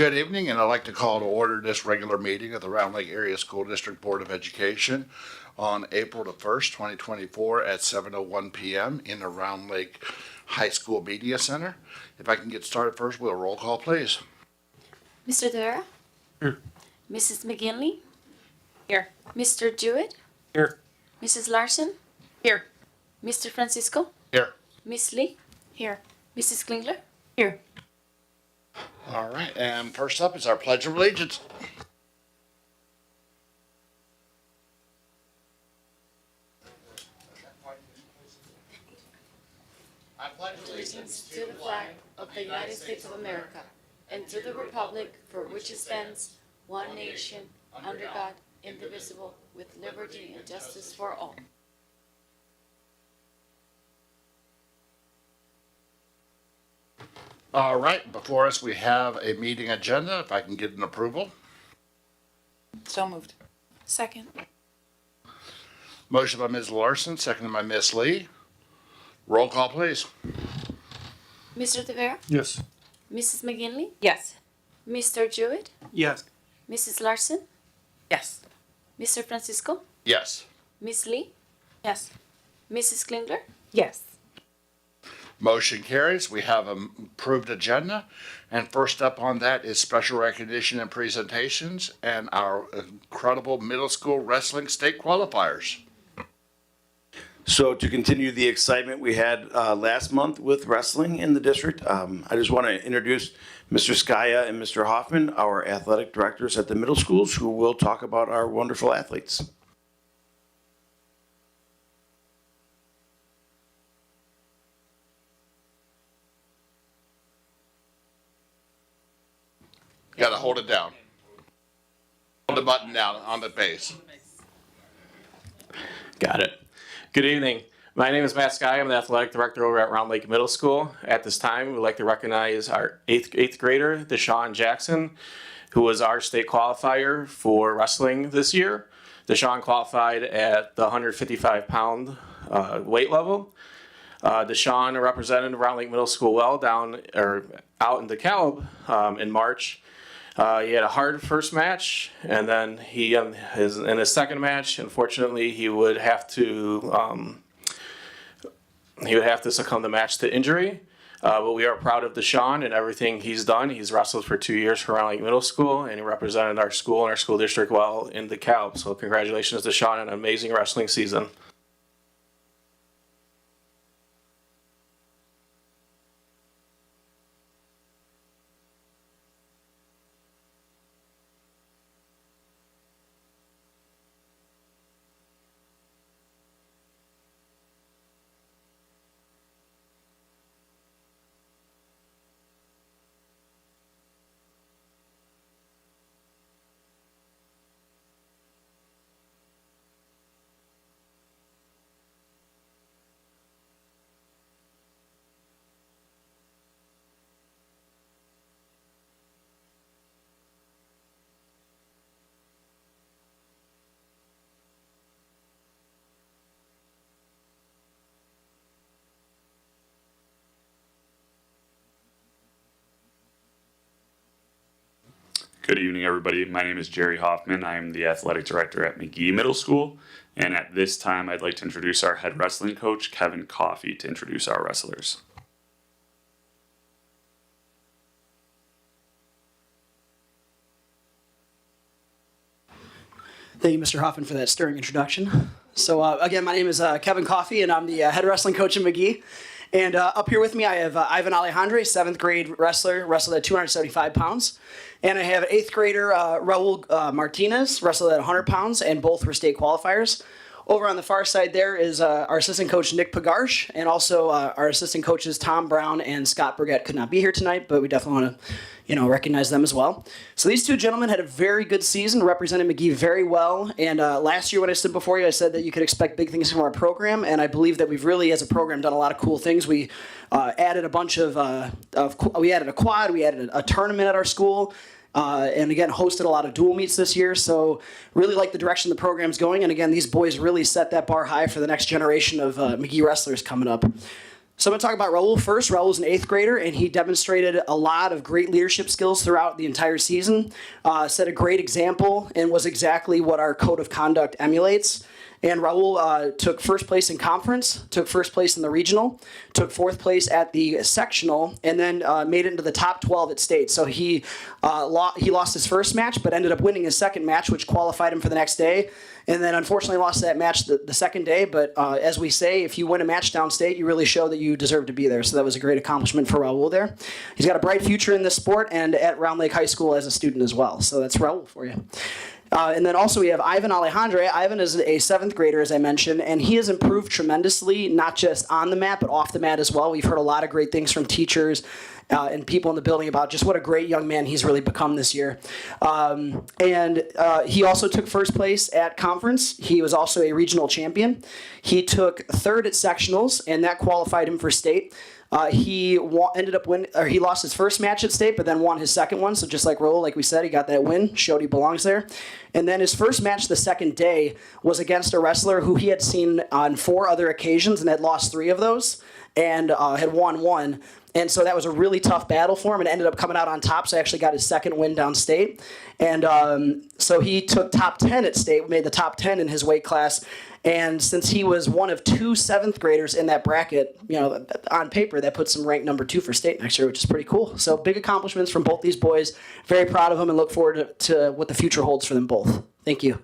Good evening, and I'd like to call to order this regular meeting of the Round Lake Area School District Board of Education on April the 1st, 2024 at 7:01 p.m. in the Round Lake High School Media Center. If I can get started first, we'll roll call, please. Mr. Devera? Here. Mrs. McGinley? Here. Mr. Jewett? Here. Mrs. Larson? Here. Mr. Francisco? Here. Miss Lee? Here. Mrs. Klingler? Here. All right, and first up is our Pledge of Allegiance. I pledge Allegiance to the flag of the United States of America and to the republic for which it stands, one nation, under God, indivisible, with liberty and justice for all. All right, before us we have a meeting agenda. If I can get an approval. So moved. Second. Motion by Ms. Larson, seconded by Ms. Lee. Roll call, please. Mr. Devera? Yes. Mrs. McGinley? Yes. Mr. Jewett? Yes. Mrs. Larson? Yes. Mr. Francisco? Yes. Miss Lee? Yes. Mrs. Klingler? Yes. Motion carries. We have an approved agenda. And first up on that is special recognition and presentations and our incredible middle school wrestling state qualifiers. So to continue the excitement we had last month with wrestling in the district, I just want to introduce Mr. Skaya and Mr. Hoffman, our athletic directors at the middle schools, who will talk about our wonderful athletes. You gotta hold it down. Hold the button down on the base. Got it. Good evening. My name is Matt Sky. I'm the athletic director over at Round Lake Middle School. At this time, we'd like to recognize our eighth grader, Deshaun Jackson, who was our state qualifier for wrestling this year. Deshaun qualified at the 155-pound weight level. Deshaun represented Round Lake Middle School well out in DeKalb in March. He had a hard first match, and then in his second match, unfortunately, he would have to succumb the match to injury. But we are proud of Deshaun and everything he's done. He's wrestled for 2 years for Round Lake Middle School, and he represented our school and our school district well in DeKalb. So congratulations to Deshaun on an amazing wrestling season. Good evening, everybody. My name is Jerry Hoffman. I am the athletic director at McGee Middle School. And at this time, I'd like to introduce our head wrestling coach, Kevin Coffey, to introduce our wrestlers. Thank you, Mr. Hoffman, for that stirring introduction. So again, my name is Kevin Coffey, and I'm the head wrestling coach at McGee. And up here with me, I have Ivan Alejandre, 7th grade wrestler, wrestled at 275 pounds. And I have 8th grader Raul Martinez, wrestled at 100 pounds, and both were state qualifiers. Over on the far side there is our assistant coach, Nick Pagarsh, and also our assistant coaches, Tom Brown and Scott Burgett could not be here tonight, but we definitely want to recognize them as well. So these two gentlemen had a very good season, represented McGee very well. And last year when I stood before you, I said that you could expect big things from our program. And I believe that we've really, as a program, done a lot of cool things. We added a bunch we added a quad, we added a tournament at our school. And again, hosted a lot of dual meets this year. So really like the direction the program's going. And again, these boys really set that bar high for the next generation of McGee wrestlers coming up. So I'm going to talk about Raul first. Raul's an 8th grader, and he demonstrated a lot of great leadership skills throughout the entire season, set a great example, and was exactly what our code of conduct emulates. And Raul took first place in conference, took first place in the regional, took 4th place at the sectional, and then made it into the top 12 at state. So he lost his first match, but ended up winning his second match, which qualified him for the next day. And then unfortunately lost that match the second day. But as we say, if you win a match downstate, you really show that you deserve to be there. So that was a great accomplishment for Raul there. He's got a bright future in this sport and at Round Lake High School as a student as well. So that's Raul for you. And then also we have Ivan Alejandre. Ivan is a 7th grader, as I mentioned, and he has improved tremendously, not just on the mat, but off the mat as well. We've heard a lot of great things from teachers and people in the building about just what a great young man he's really become this year. He also took first place at conference. He was also a regional champion. He took 3rd at sectionals, and that qualified him for state. He lost his first match at state, but then won his second one. So just like Raul, like we said, he got that win, showed he belongs there. And then his first match the second day was against a wrestler who he had seen on 4 other occasions and had lost 3 of those and had won 1. And so that was a really tough battle for him and ended up coming out on top. So he actually got his second win downstate. And so he took top 10 at state, made the top 10 in his weight class. And since he was one of 2 7th graders in that bracket, on paper, that puts him ranked number 2 for state next year, which is pretty cool. So big accomplishments from both these boys. Very proud of them and look forward to what the future holds for them both. Thank you.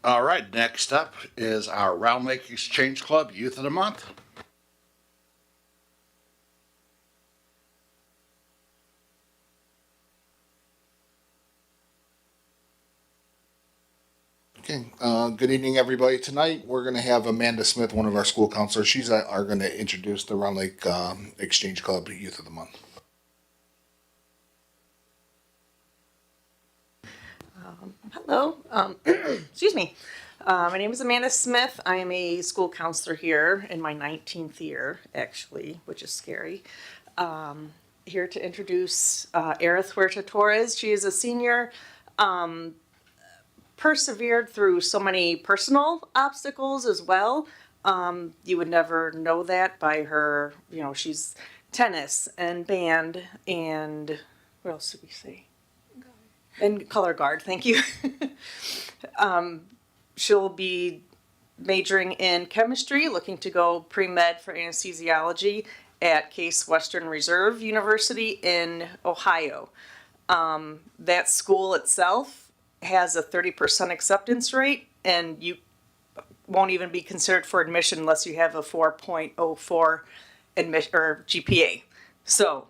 All right, next up is our Round Lake Exchange Club Youth of the Month. Okay, good evening, everybody. Tonight, we're going to have Amanda Smith, one of our school counselors. She's are going to introduce the Round Lake Exchange Club Youth of the Month. Hello, excuse me. My name is Amanda Smith. I am a school counselor here in my 19th year, actually, which is scary. Here to introduce Aerith Huerta Torres. She is a senior, persevered through so many personal obstacles as well. You would never know that by her, she's tennis and band and what else did we say? And color guard, thank you. She'll be majoring in chemistry, looking to go pre-med for anesthesiology at Case Western Reserve University in Ohio. That school itself has a 30% acceptance rate, and you won't even be considered for admission unless you have a 4.04 admission or GPA. So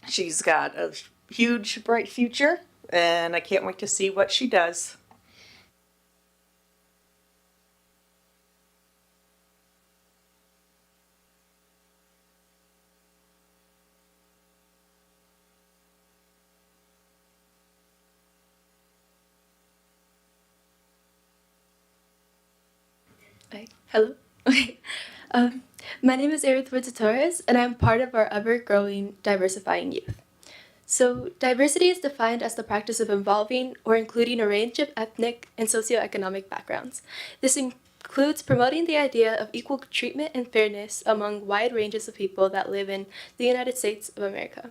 she's got a huge, bright future, and I can't wait to see what she does. Hi. Hello. Okay. My name is Aerith Huerta Torres, and I'm part of our ever-growing Diversifying Youth. So, diversity is defined as the practice of involving or including a range of ethnic and socioeconomic backgrounds. This includes promoting the idea of equal treatment and fairness among wide ranges of people that live in the United States of America.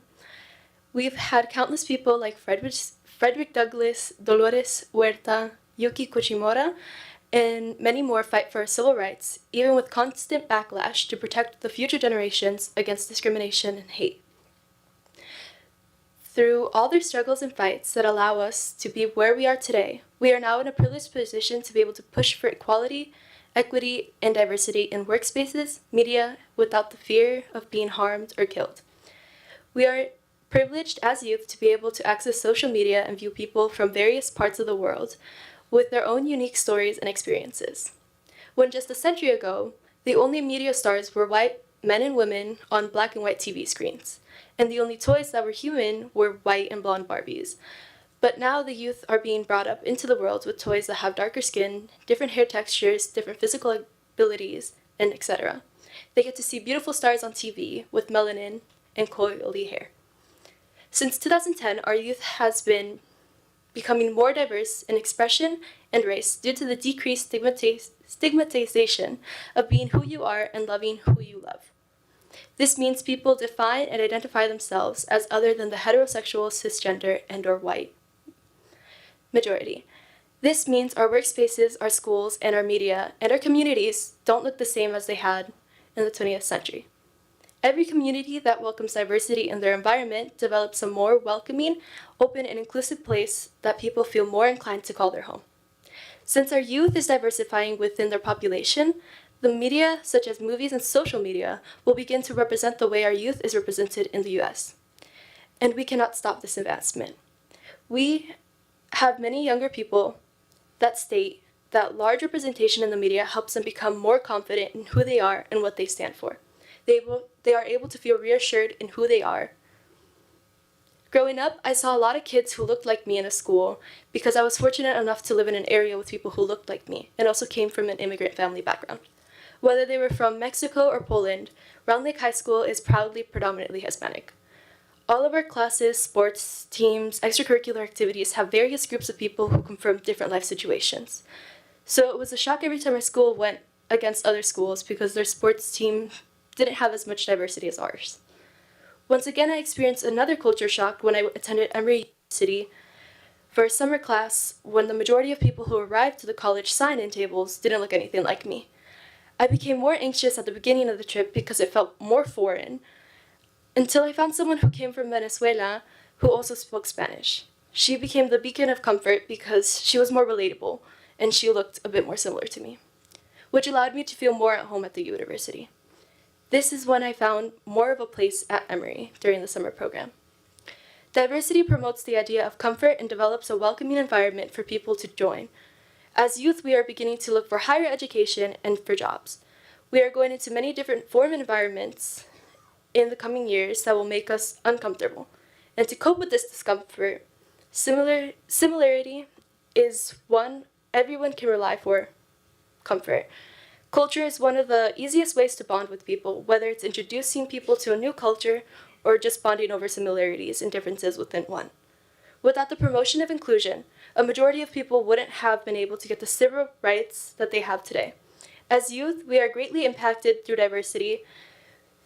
We've had countless people like Frederick Douglass, Dolores Huerta, Yuki Kochimura, and many more fight for civil rights, even with constant backlash to protect the future generations against discrimination and hate. Through all their struggles and fights that allow us to be where we are today, we are now in a privileged position to be able to push for equality, equity, and diversity in workspaces, media, without the fear of being harmed or killed. We are privileged as youth to be able to access social media and view people from various parts of the world with their own unique stories and experiences. When just a century ago, the only media stars were white men and women on black and white TV screens, and the only toys that were human were white and blonde Barbies. But now the youth are being brought up into the world with toys that have darker skin, different hair textures, different physical abilities, and etc. They get to see beautiful stars on TV with melanin and coily hair. Since 2010, our youth has been becoming more diverse in expression and race due to the decreased stigmatization of being who you are and loving who you love. This means people define and identify themselves as other than the heterosexual, cisgender, and/or white majority. This means our workspaces, our schools, and our media, and our communities don't look the same as they had in the 20th century. Every community that welcomes diversity in their environment develops a more welcoming, open, and inclusive place that people feel more inclined to call their home. Since our youth is diversifying within their population, the media, such as movies and social media, will begin to represent the way our youth is represented in the US. And we cannot stop this advancement. We have many younger people that state that large representation in the media helps them become more confident in who they are and what they stand for. They are able to feel reassured in who they are. Growing up, I saw a lot of kids who looked like me in a school because I was fortunate enough to live in an area with people who looked like me and also came from an immigrant family background. Whether they were from Mexico or Poland, Round Lake High School is proudly predominantly Hispanic. All of our classes, sports, teams, extracurricular activities have various groups of people who come from different life situations. So it was a shock every time our school went against other schools because their sports team didn't have as much diversity as ours. Once again, I experienced another culture shock when I attended Emory University for a summer class when the majority of people who arrived to the college sign-in tables didn't look anything like me. I became more anxious at the beginning of the trip because it felt more foreign, until I found someone who came from Venezuela who also spoke Spanish. She became the beacon of comfort because she was more relatable and she looked a bit more similar to me, which allowed me to feel more at home at the university. This is when I found more of a place at Emory during the summer program. Diversity promotes the idea of comfort and develops a welcoming environment for people to join. As youth, we are beginning to look for higher education and for jobs. We are going into many different form environments in the coming years that will make us uncomfortable. And to cope with this discomfort, similarity is one everyone can rely for comfort. Culture is one of the easiest ways to bond with people, whether it's introducing people to a new culture or just bonding over similarities and differences within one. Without the promotion of inclusion, a majority of people wouldn't have been able to get the civil rights that they have today. As youth, we are greatly impacted through diversity,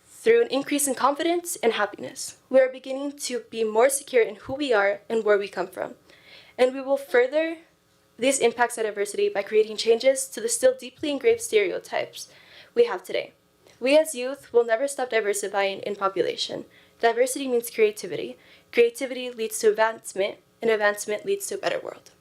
through an increase in confidence and happiness. We are beginning to be more secure in who we are and where we come from. And we will further these impacts of diversity by creating changes to the still deeply engraved stereotypes we have today. We as youth will never stop diversifying in population. Diversity means creativity. Creativity leads to advancement, and advancement leads to a better world.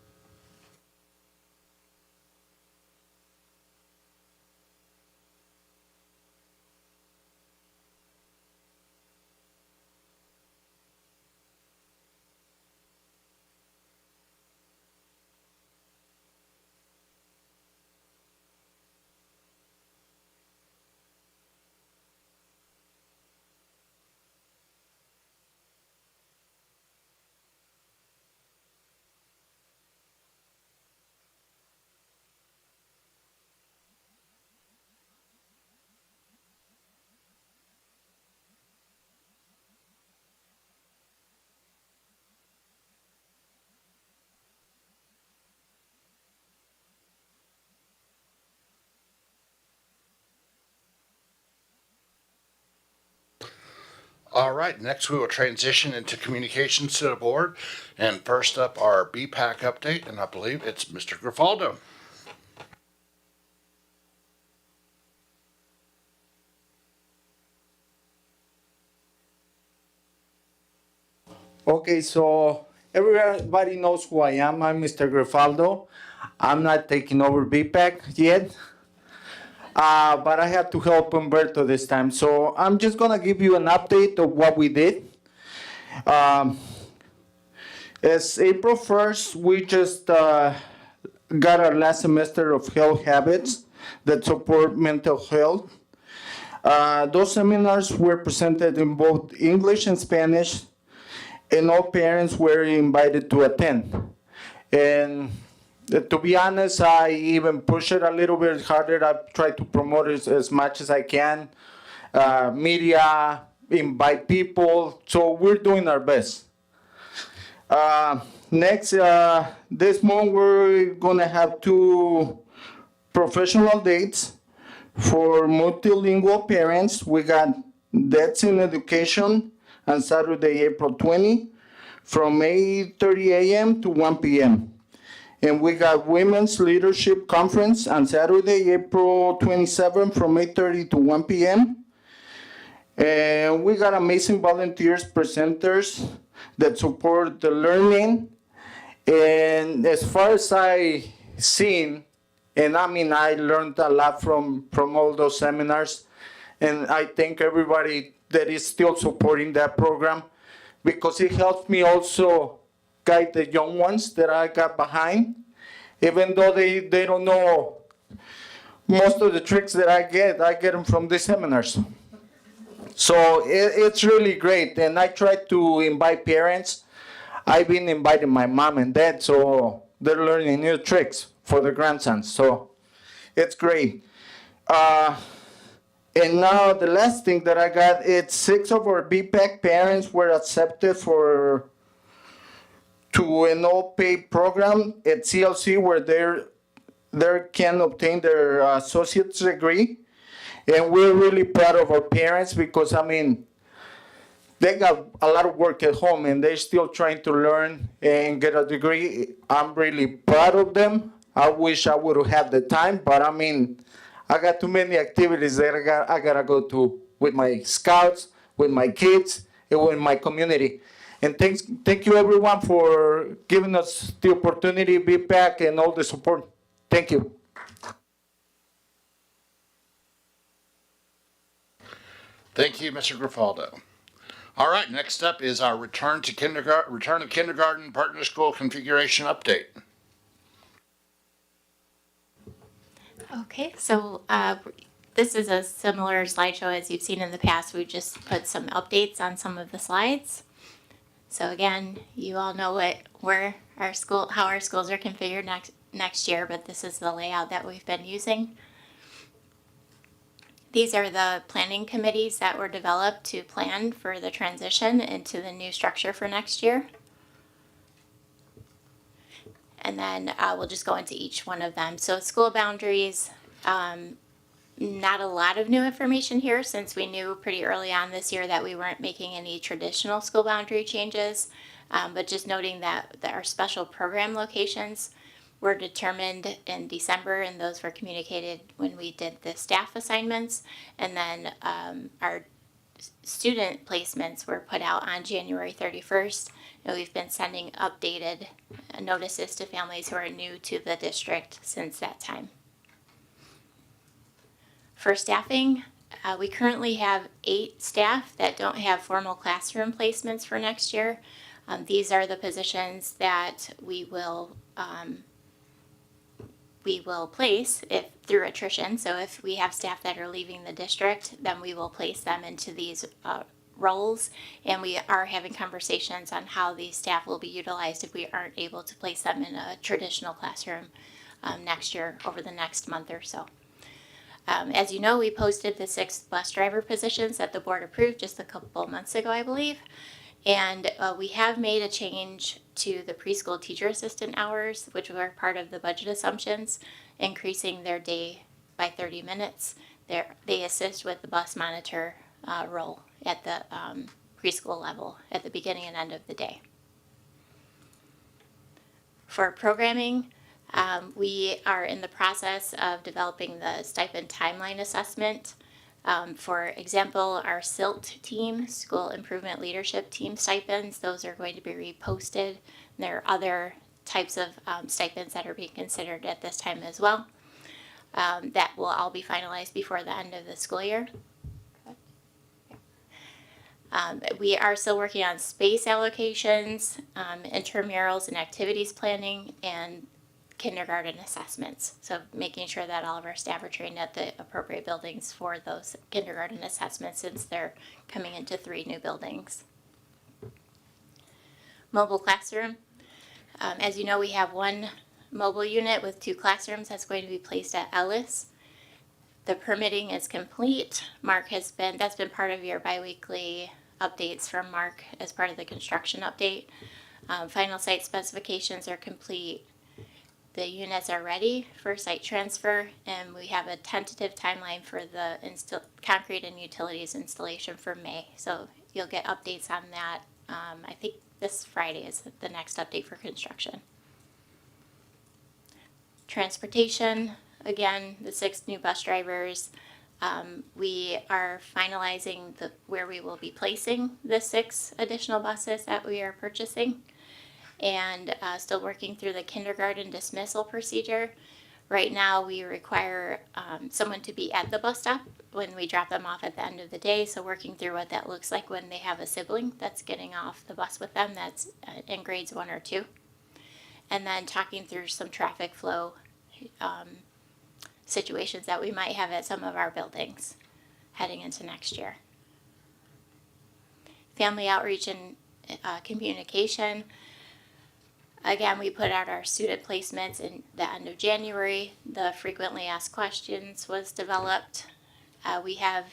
All right, next we will transition into communications to the board. And first up, our BPAC update, and I believe it's Mr. Grifaldo. Okay, so everybody knows who I am. I'm Mr. Grifaldo. I'm not taking over BPAC yet, but I have to help Humberto this time. So I'm just gonna give you an update of what we did. As April 1st, we just got our last semester of health habits that support mental health. Those seminars were presented in both English and Spanish, and all parents were invited to attend. And to be honest, I even push it a little bit harder. I try to promote it as much as I can. Media, invite people, so we're doing our best. Next, this month we're gonna have 2 professional dates for multilingual parents. We got Dads in Education on Saturday, April 20, from 8:30 a.m. to 1 p.m. And we got Women's Leadership Conference on Saturday, April 27, from 8:30 to 1 p.m. And we got amazing volunteers, presenters that support the learning. And as far as I seen, and I mean, I learned a lot from all those seminars. And I thank everybody that is still supporting that program, because it helps me also guide the young ones that I got behind. Even though they don't know most of the tricks that I get them from these seminars. So it's really great. And I try to invite parents. I've been inviting my mom and dad, so they're learning new tricks for their grandsons. So it's great. And now the last thing that I got, it's 6 of our BPAC parents were accepted to an all-paid program at CLC where they can obtain their associate's degree. And we're really proud of our parents because, I mean, they got a lot of work at home and they're still trying to learn and get a degree. I'm really proud of them. I wish I would have had the time, but I mean, I got too many activities that I gotta go to with my scouts, with my kids, and with my community. And thank you everyone for giving us the opportunity to be back and all the support. Thank you. Thank you, Mr. Grifaldo. All right, next up is our return of kindergarten partner school configuration update. Okay, so this is a similar slideshow as you've seen in the past. We just put some updates on some of the slides. So again, you all know how our schools are configured next year, but this is the layout that we've been using. These are the planning committees that were developed to plan for the transition into the new structure for next year. And then we'll just go into each one of them. So school boundaries, not a lot of new information here since we knew pretty early on this year that we weren't making any traditional school boundary changes, but just noting that our special program locations were determined in December and those were communicated when we did the staff assignments. And then our student placements were put out on January 31st. And we've been sending updated notices to families who are new to the district since that time. For staffing, we currently have 8 staff that don't have formal classroom placements for next year. These are the positions that we will place if through attrition. So if we have staff that are leaving the district, then we will place them into these roles, and we are having conversations on how these staff will be utilized if we aren't able to place them in a traditional classroom next year over the next month or so. As you know, we posted the 6 bus driver positions that the board approved just a couple months ago, I believe. And we have made a change to the preschool teacher assistant hours, which were part of the budget assumptions, increasing their day by 30 minutes. They assist with the bus monitor role at the preschool level at the beginning and end of the day. For programming, we are in the process of developing the stipend timeline assessment. For example, our SILT team, School Improvement Leadership Team stipends, those are going to be reposted. There are other types of stipends that are being considered at this time as well. That will all be finalized before the end of the school year. We are still working on space allocations, intramurals and activities planning, and kindergarten assessments. So making sure that all of our staff are trained at the appropriate buildings for those kindergarten assessments, since they're coming into 3 new buildings. Mobile classroom. As you know, we have 1 mobile unit with 2 classrooms that's going to be placed at RLAS. The permitting is complete. That's been part of your biweekly updates from Mark as part of the construction update. Final site specifications are complete. The units are ready for site transfer, and we have a tentative timeline for the concrete and utilities installation for May. So you'll get updates on that. I think this Friday is the next update for construction. Transportation, again, the 6 new bus drivers. We are finalizing where we will be placing the 6 additional buses that we are purchasing, and still working through the kindergarten dismissal procedure. Right now, we require someone to be at the bus stop when we drop them off at the end of the day. So working through what that looks like when they have a sibling that's getting off the bus with them that's in grades 1 or 2. And then talking through some traffic flow situations that we might have at some of our buildings heading into next year. Family outreach and communication. Again, we put out our student placements in the end of January. The frequently asked questions was developed. We have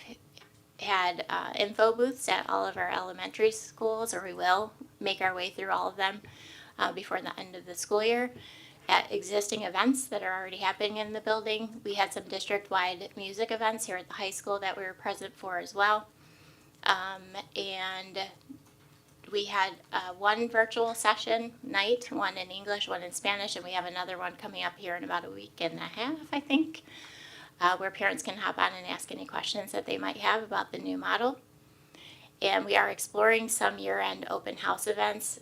had info booths at all of our elementary schools, or we will make our way through all of them before the end of the school year. At existing events that are already happening in the building, we had some district-wide music events here at the high school that we were present for as well. And we had 1 virtual session night, 1 in English, 1 in Spanish, and we have another one coming up here in about a week and a half, I think, where parents can hop on and ask any questions that they might have about the new model. And we are exploring some year-end open house events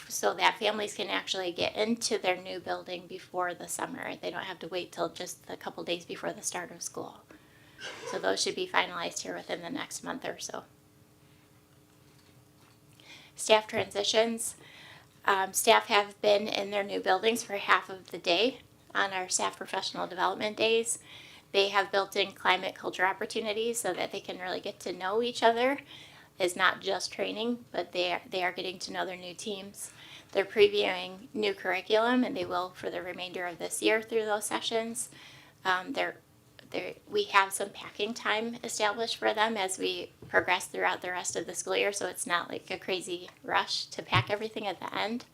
so that families can actually get into their new building before the summer. They don't have to wait till just a couple days before the start of school. So those should be finalized here within the next month or so. Staff transitions. Staff have been in their new buildings for half of the day on our staff professional development days. They have built in climate culture opportunities so that they can really get to know each other. It's not just training, but they are getting to know their new teams. They're previewing new curriculum, and they will for the remainder of this year through those sessions. We have some packing time established for them as we progress throughout the rest of the school year, so it's not like a crazy rush to pack everything at the end.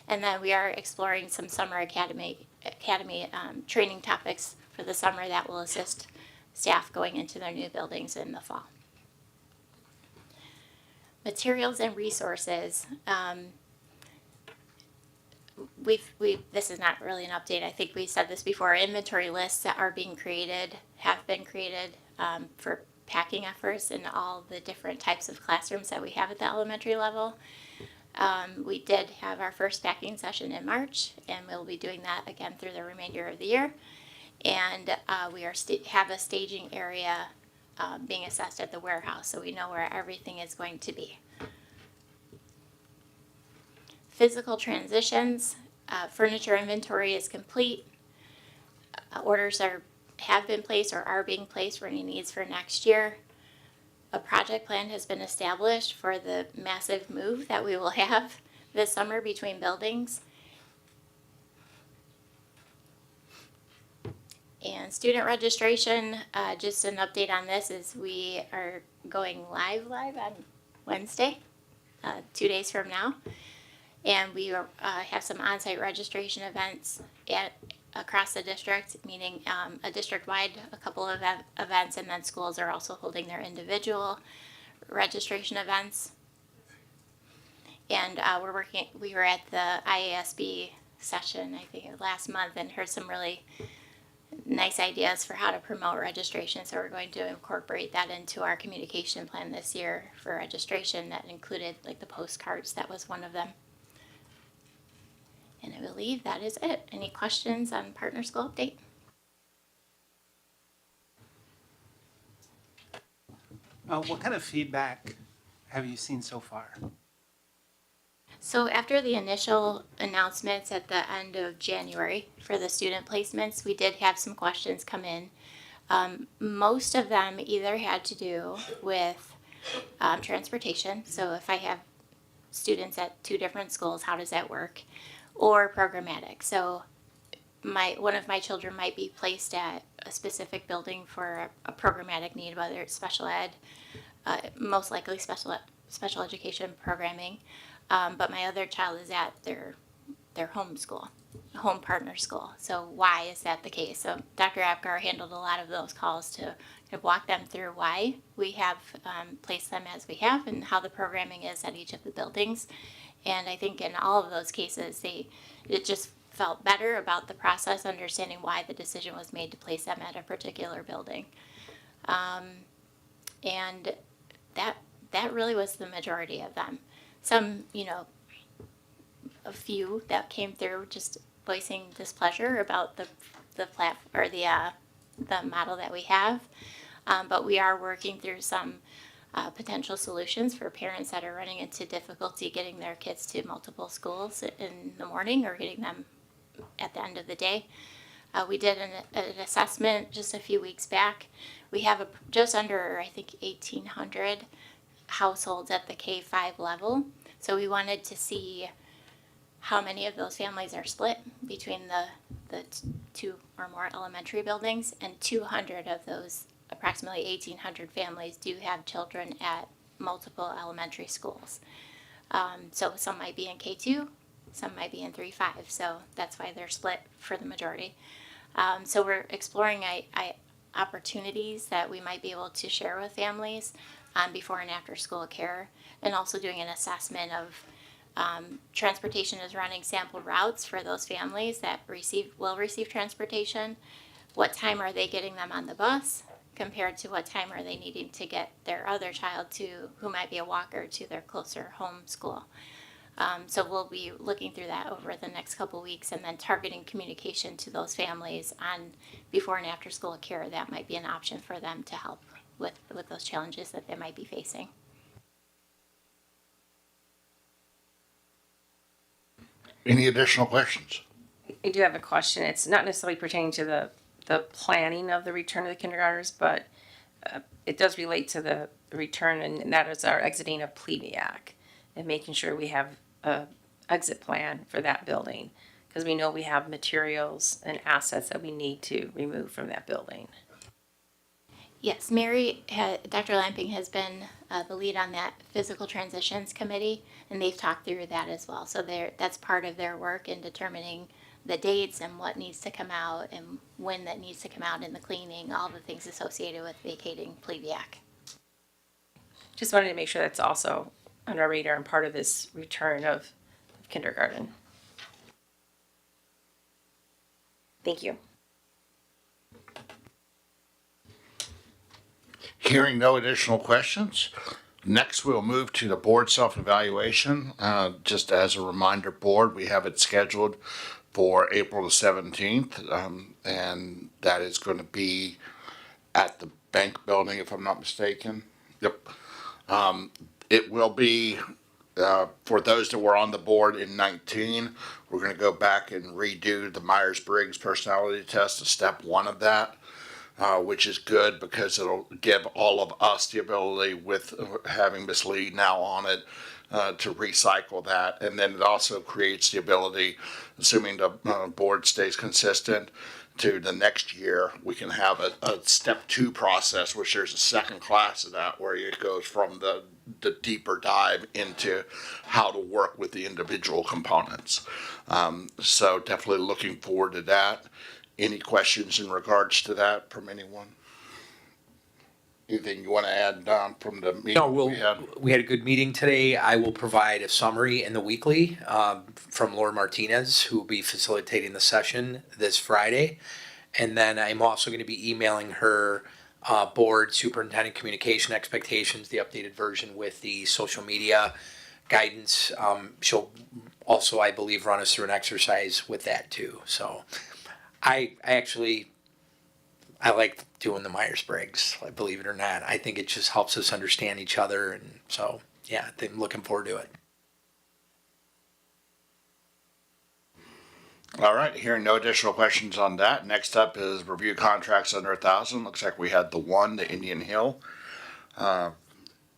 And then we are exploring some summer academy training topics for the summer that will assist staff going into their new buildings in the fall. Materials and resources. This is not really an update. I think we said this before. Inventory lists that are being created have been created for packing efforts in all the different types of classrooms that we have at the elementary level. We did have our first packing session in March, and we'll be doing that again through the remainder of the year. And we have a staging area being assessed at the warehouse, so we know where everything is going to be. Physical transitions. Furniture inventory is complete. Orders have been placed or are being placed for any needs for next year. A project plan has been established for the massive move that we will have this summer between buildings. And student registration, just an update on this is we are going live on Wednesday, 2 days from now. And we have some on-site registration events across the district, meaning a district-wide, a couple of events, and then schools are also holding their individual registration events. And we were at the IASB session, I think last month, and heard some really nice ideas for how to promote registration. So we're going to incorporate that into our communication plan this year for registration. That included like the postcards. That was one of them. And I believe that is it. Any questions on Partner School Update? What kind of feedback have you seen so far? So after the initial announcements at the end of January for the student placements, we did have some questions come in. Most of them either had to do with transportation. So if I have students at 2 different schools, how does that work? Or programmatic. So one of my children might be placed at a specific building for a programmatic need, whether it's special ed, most likely special education programming. But my other child is at their home school, home partner school. So why is that the case? So Dr. Apgar handled a lot of those calls to kind of walk them through why we have placed them as we have and how the programming is at each of the buildings. And I think in all of those cases, it just felt better about the process, understanding why the decision was made to place them at a particular building. And that really was the majority of them. Some, a few that came through just voicing displeasure about the model that we have. But we are working through some potential solutions for parents that are running into difficulty getting their kids to multiple schools in the morning or getting them at the end of the day. We did an assessment just a few weeks back. We have just under, I think, 1,800 households at the K-5 level. So we wanted to see how many of those families are split between the 2 or more elementary buildings, and 200 of those, approximately 1,800 families, do have children at multiple elementary schools. So some might be in K2, some might be in 3-5, so that's why they're split for the majority. So we're exploring opportunities that we might be able to share with families on before and after school care, and also doing an assessment of transportation is running sample routes for those families that will receive transportation. What time are they getting them on the bus compared to what time are they needing to get their other child who might be a walker, to their closer home school. So we'll be looking through that over the next couple weeks, and then targeting communication to those families on before and after school care. That might be an option for them to help with those challenges that they might be facing. Any additional questions? I do have a question. It's not necessarily pertaining to the planning of the return of the kindergartners, but it does relate to the return, and that is our exiting of Plevioc and making sure we have a exit plan for that building, because we know we have materials and assets that we need to remove from that building. Yes, Dr. Lamping has been the lead on that physical transitions committee, and they've talked through that as well. So that's part of their work in determining the dates and what needs to come out and when that needs to come out in the cleaning, all the things associated with vacating Plevioc. Just wanted to make sure that's also on our radar and part of this return of kindergarten. Thank you. Hearing no additional questions, next we'll move to the board self-evaluation. Just as a reminder, board, we have it scheduled for April the 17th, and that is going to be at the bank building, if I'm not mistaken. Yep. It will be, for those that were on the board in 19, we're going to go back and redo the Myers-Briggs personality test, the step 1 of that. Which is good because it'll give all of us the ability, with having Ms. Lee now on it, to recycle that. And then it also creates the ability, assuming the board stays consistent, to the next year we can have a step 2 process, which there's a second class of that where it goes from the deeper dive into how to work with the individual components. So definitely looking forward to that. Any questions in regards to that from anyone? Anything you want to add, Don, from the meeting No, we had? we had a good meeting today. I will provide a summary in the weekly from Laura Martinez, who will be facilitating the session this Friday. And then I'm also going to be emailing her board superintendent communication expectations, the updated version with the social media guidance. She'll also, I believe, run us through an exercise with that too. So I like doing the Myers-Briggs, believe it or not. I think it just helps us understand each other. And so, yeah, I'm looking forward to it. All right, hearing no additional questions on that. Next up is review contracts under 1,000. Looks like we had the Indian Hill.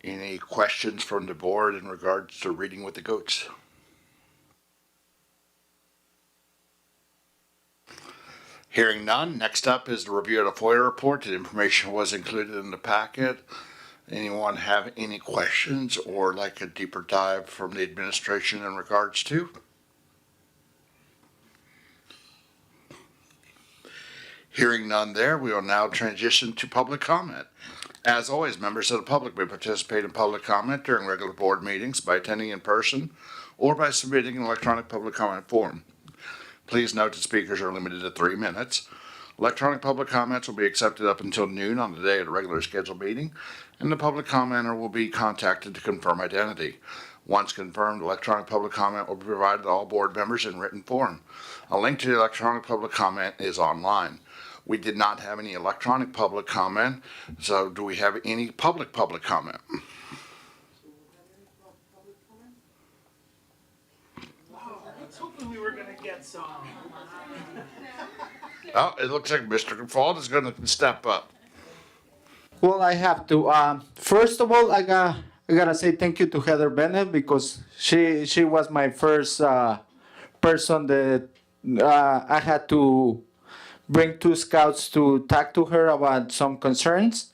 Any questions from the board in regards to reading with the goats? Hearing none, next up is the review of the FOIA report. The information was included in the packet. Anyone have any questions or like a deeper dive from the administration in regards to? Hearing none there, we will now transition to public comment. As always, members of the public may participate in public comment during regular board meetings by attending in person or by submitting an electronic public comment form. Please note that speakers are limited to 3 minutes. Electronic public comments will be accepted up until noon on the day of the regular scheduled meeting, and the public commenter will be contacted to confirm identity. Once confirmed, electronic public comment will be provided to all board members in written form. A link to the electronic public comment is online. We did not have any electronic public comment, so do we have any public comment? We were gonna get some. Oh, it looks like Mr. Gafald is going to step up. Well, I have to. First of all, I gotta say thank you to Heather Bennett because she was my first person that I had to bring 2 scouts to talk to her about some concerns.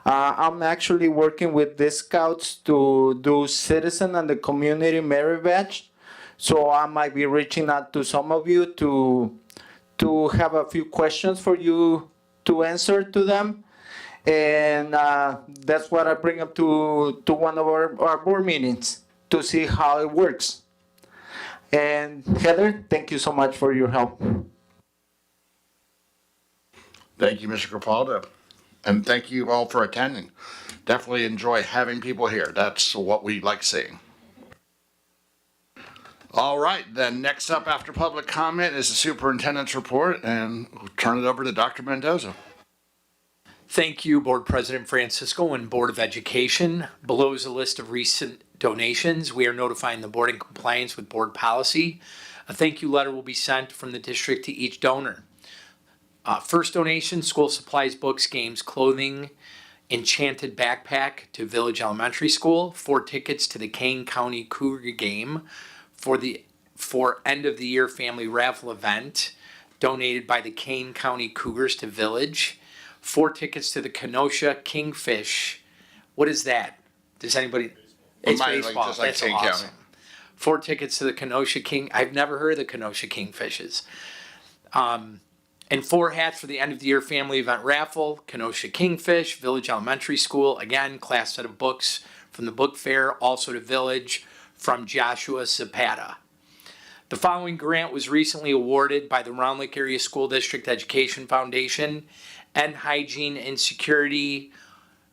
I'm actually working with these scouts to do citizen and the community merit badge. So I might be reaching out to some of you to have a few questions for you to answer to them. And that's what I bring up to one of our board meetings to see how it works. And Heather, thank you so much for your help. Thank you, Mr. Capaldo. And thank you all for attending. Definitely enjoy having people here. That's what we like seeing. All right, then next up after public comment is the superintendent's report, and we'll turn it over to Dr. Mendoza. Thank you, Board President Francisco and Board of Education. Below is a list of recent donations. We are notifying the board in compliance with board policy. A thank you letter will be sent from the district to each donor. First donation, school supplies, books, games, clothing, enchanted backpack to Village Elementary School. 4 tickets to the Kane County Cougar game for end of the year family raffle event donated by the Kane County Cougars to Village. 4 tickets to the Kenosha Kingfish. What is that? Does anybody? It's baseball. Just like That's Kane awesome. County. 4 tickets to the Kenosha King. I've never heard of the Kenosha Kingfishes. And 4 hats for the end of the year family event raffle. Kenosha Kingfish, Village Elementary School. Again, class set of books from the book fair, also to Village, from Joshua Zapata. The following grant was recently awarded by the Round Lake Area School District Education Foundation. End Hygiene and Security,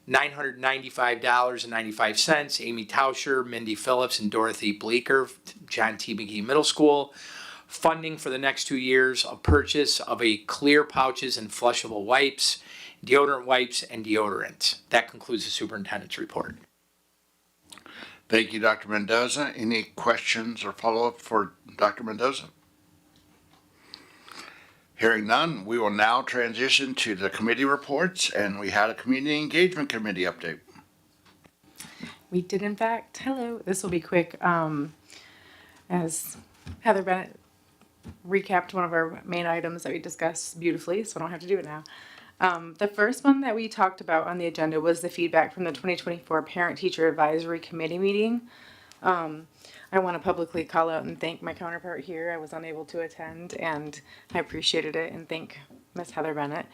$995.95. Amy Tauscher, Mindy Phillips, and Dorothy Bleeker, John T. McGee Middle School. Funding for the next 2 years, a purchase of a clear pouches and flushable wipes, deodorant wipes, and deodorant. That concludes the superintendent's report. Thank you, Dr. Mendoza. Any questions or follow-up for Dr. Mendoza? Hearing none, we will now transition to the committee reports, and we had a community engagement committee update. We did, in fact. Hello. This will be quick. As Heather Bennett recapped one of our main items that we discussed beautifully, so I don't have to do it now. The first one that we talked about on the agenda was the feedback from the 2024 Parent Teacher Advisory Committee meeting. I want to publicly call out and thank my counterpart here. I was unable to attend, and I appreciated it, and thank Miss Heather Bennett.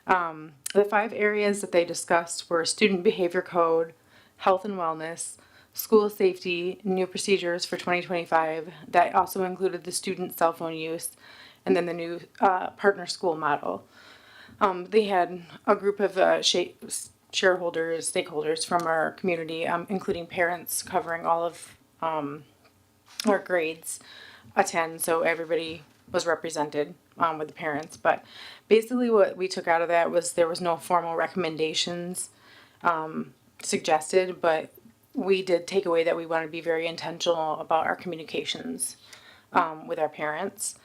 The 5 areas that they discussed were student behavior code, health and wellness, school safety, new procedures for 2025. That also included the student cell phone use, and then the new partner school model. They had a group of shareholders, stakeholders from our community, including parents covering all of our grades attend, so everybody was represented with the parents. But basically, what we took out of that was there was no formal recommendations suggested, but we did take away that we want to be very intentional about our communications with our parents.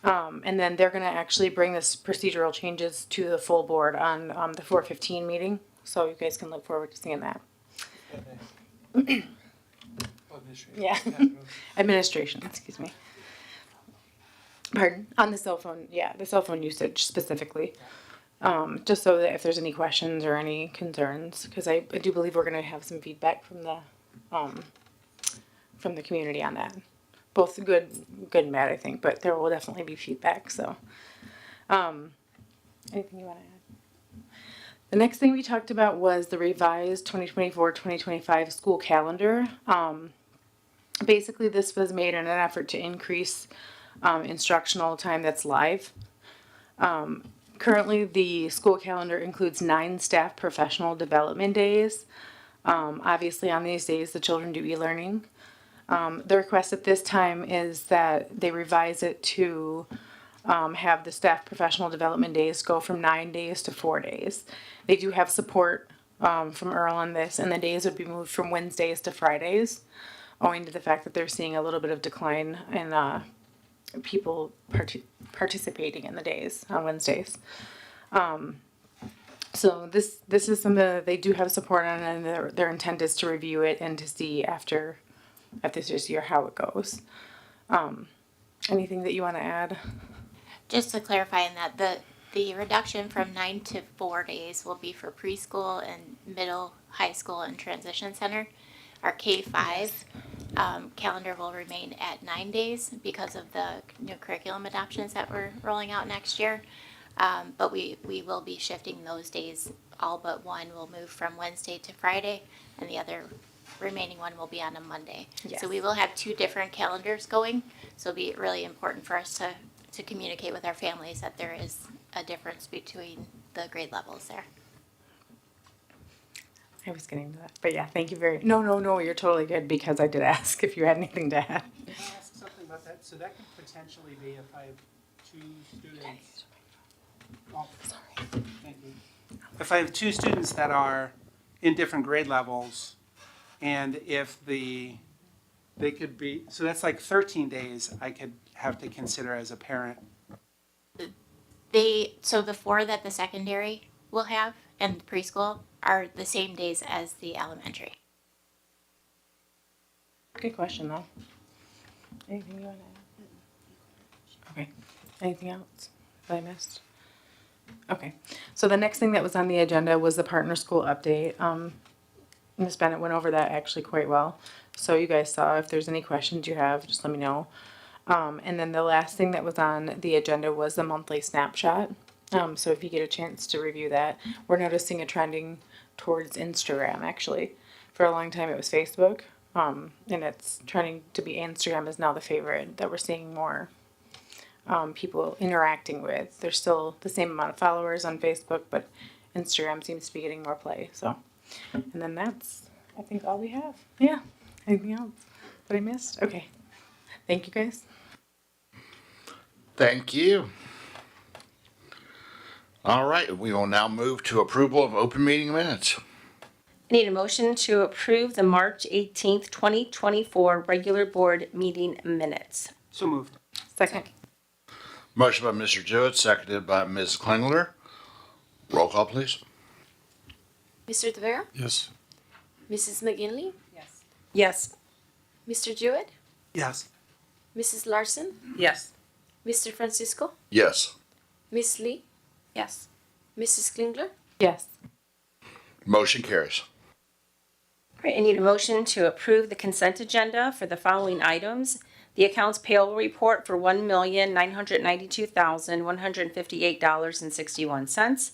And then they're going to actually bring this procedural changes to the full board on the 4/15 meeting, so you guys can look forward to seeing that. Yeah, administration, excuse me. Pardon? On the cell phone, yeah, the cell phone usage specifically. Just so that if there's any questions or any concerns, because I do believe we're gonna have some feedback from the community on that. Both good and bad, I think, but there will definitely be feedback, so. Anything you wanna add? The next thing we talked about was the revised 2024-2025 school calendar. Basically, this was made in an effort to increase instructional time that's live. Currently, the school calendar includes 9 staff professional development days. Obviously, on these days, the children do e-learning. The request at this time is that they revise it to have the staff professional development days go from 9 days to 4 days. They do have support from Earl on this, and the days would be moved from Wednesdays to Fridays, owing to the fact that they're seeing a little bit of decline in people participating in the days on Wednesdays. So this is something that they do have support on, and their intent is to review it and to see after this year how it goes. Anything that you want to add? Just to clarify in that, the reduction from 9 to 4 days will be for preschool and middle, high school, and transition center. Our K-5 calendar will remain at 9 days because of the new curriculum adoptions that we're rolling out next year. But we will be shifting those days. All but one will move from Wednesday to Friday, and the other remaining one will be on a Monday. Yes. So we will have 2 different calendars going. So it'll be really important for us to communicate with our families that there is a difference between the grade levels there. I was getting to that, but yeah, thank you very. No, you're totally good because I did ask if you had anything to add. Can I ask something about that? So that could potentially be if I have 2 students. Oh, sorry. Thank you. If I have 2 students that are in different grade levels, and if they could be, so that's like 13 days I could have to consider as a parent. So the 4 that the secondary will have and preschool are the same days as the elementary. Good question though. Anything you want to add? Okay. Anything else that I missed? Okay. So the next thing that was on the agenda was the partner school update. Ms. Bennett went over that actually quite well. So you guys saw, if there's any questions you have, just let me know. And then the last thing that was on the agenda was the monthly snapshot. So if you get a chance to review that, we're noticing a trending towards Instagram actually. For a long time it was Facebook, and it's trending to be Instagram is now the favorite that we're seeing more people interacting with. There's still the same amount of followers on Facebook, but Instagram seems to be getting more play. So, and then that's, I think, all we have. Yeah. Anything else that I missed? Okay. Thank you guys. Thank you. All right, we will now move to approval of open meeting minutes. I need a motion to approve the March 18th, 2024 regular board meeting minutes. So moved. Second. Motion by Mr. Jewett, seconded by Ms. Klingler. Roll call, please. Mr. Tavera? Yes. Mrs. McGinley? Yes. Mr. Jewett? Yes. Mrs. Larson? Yes. Mr. Francisco? Yes. Miss Lee? Yes. Mrs. Klingler? Yes. Motion carries. Right, I need a motion to approve the consent agenda for the following items. The accounts payable report for $1,992,158.61.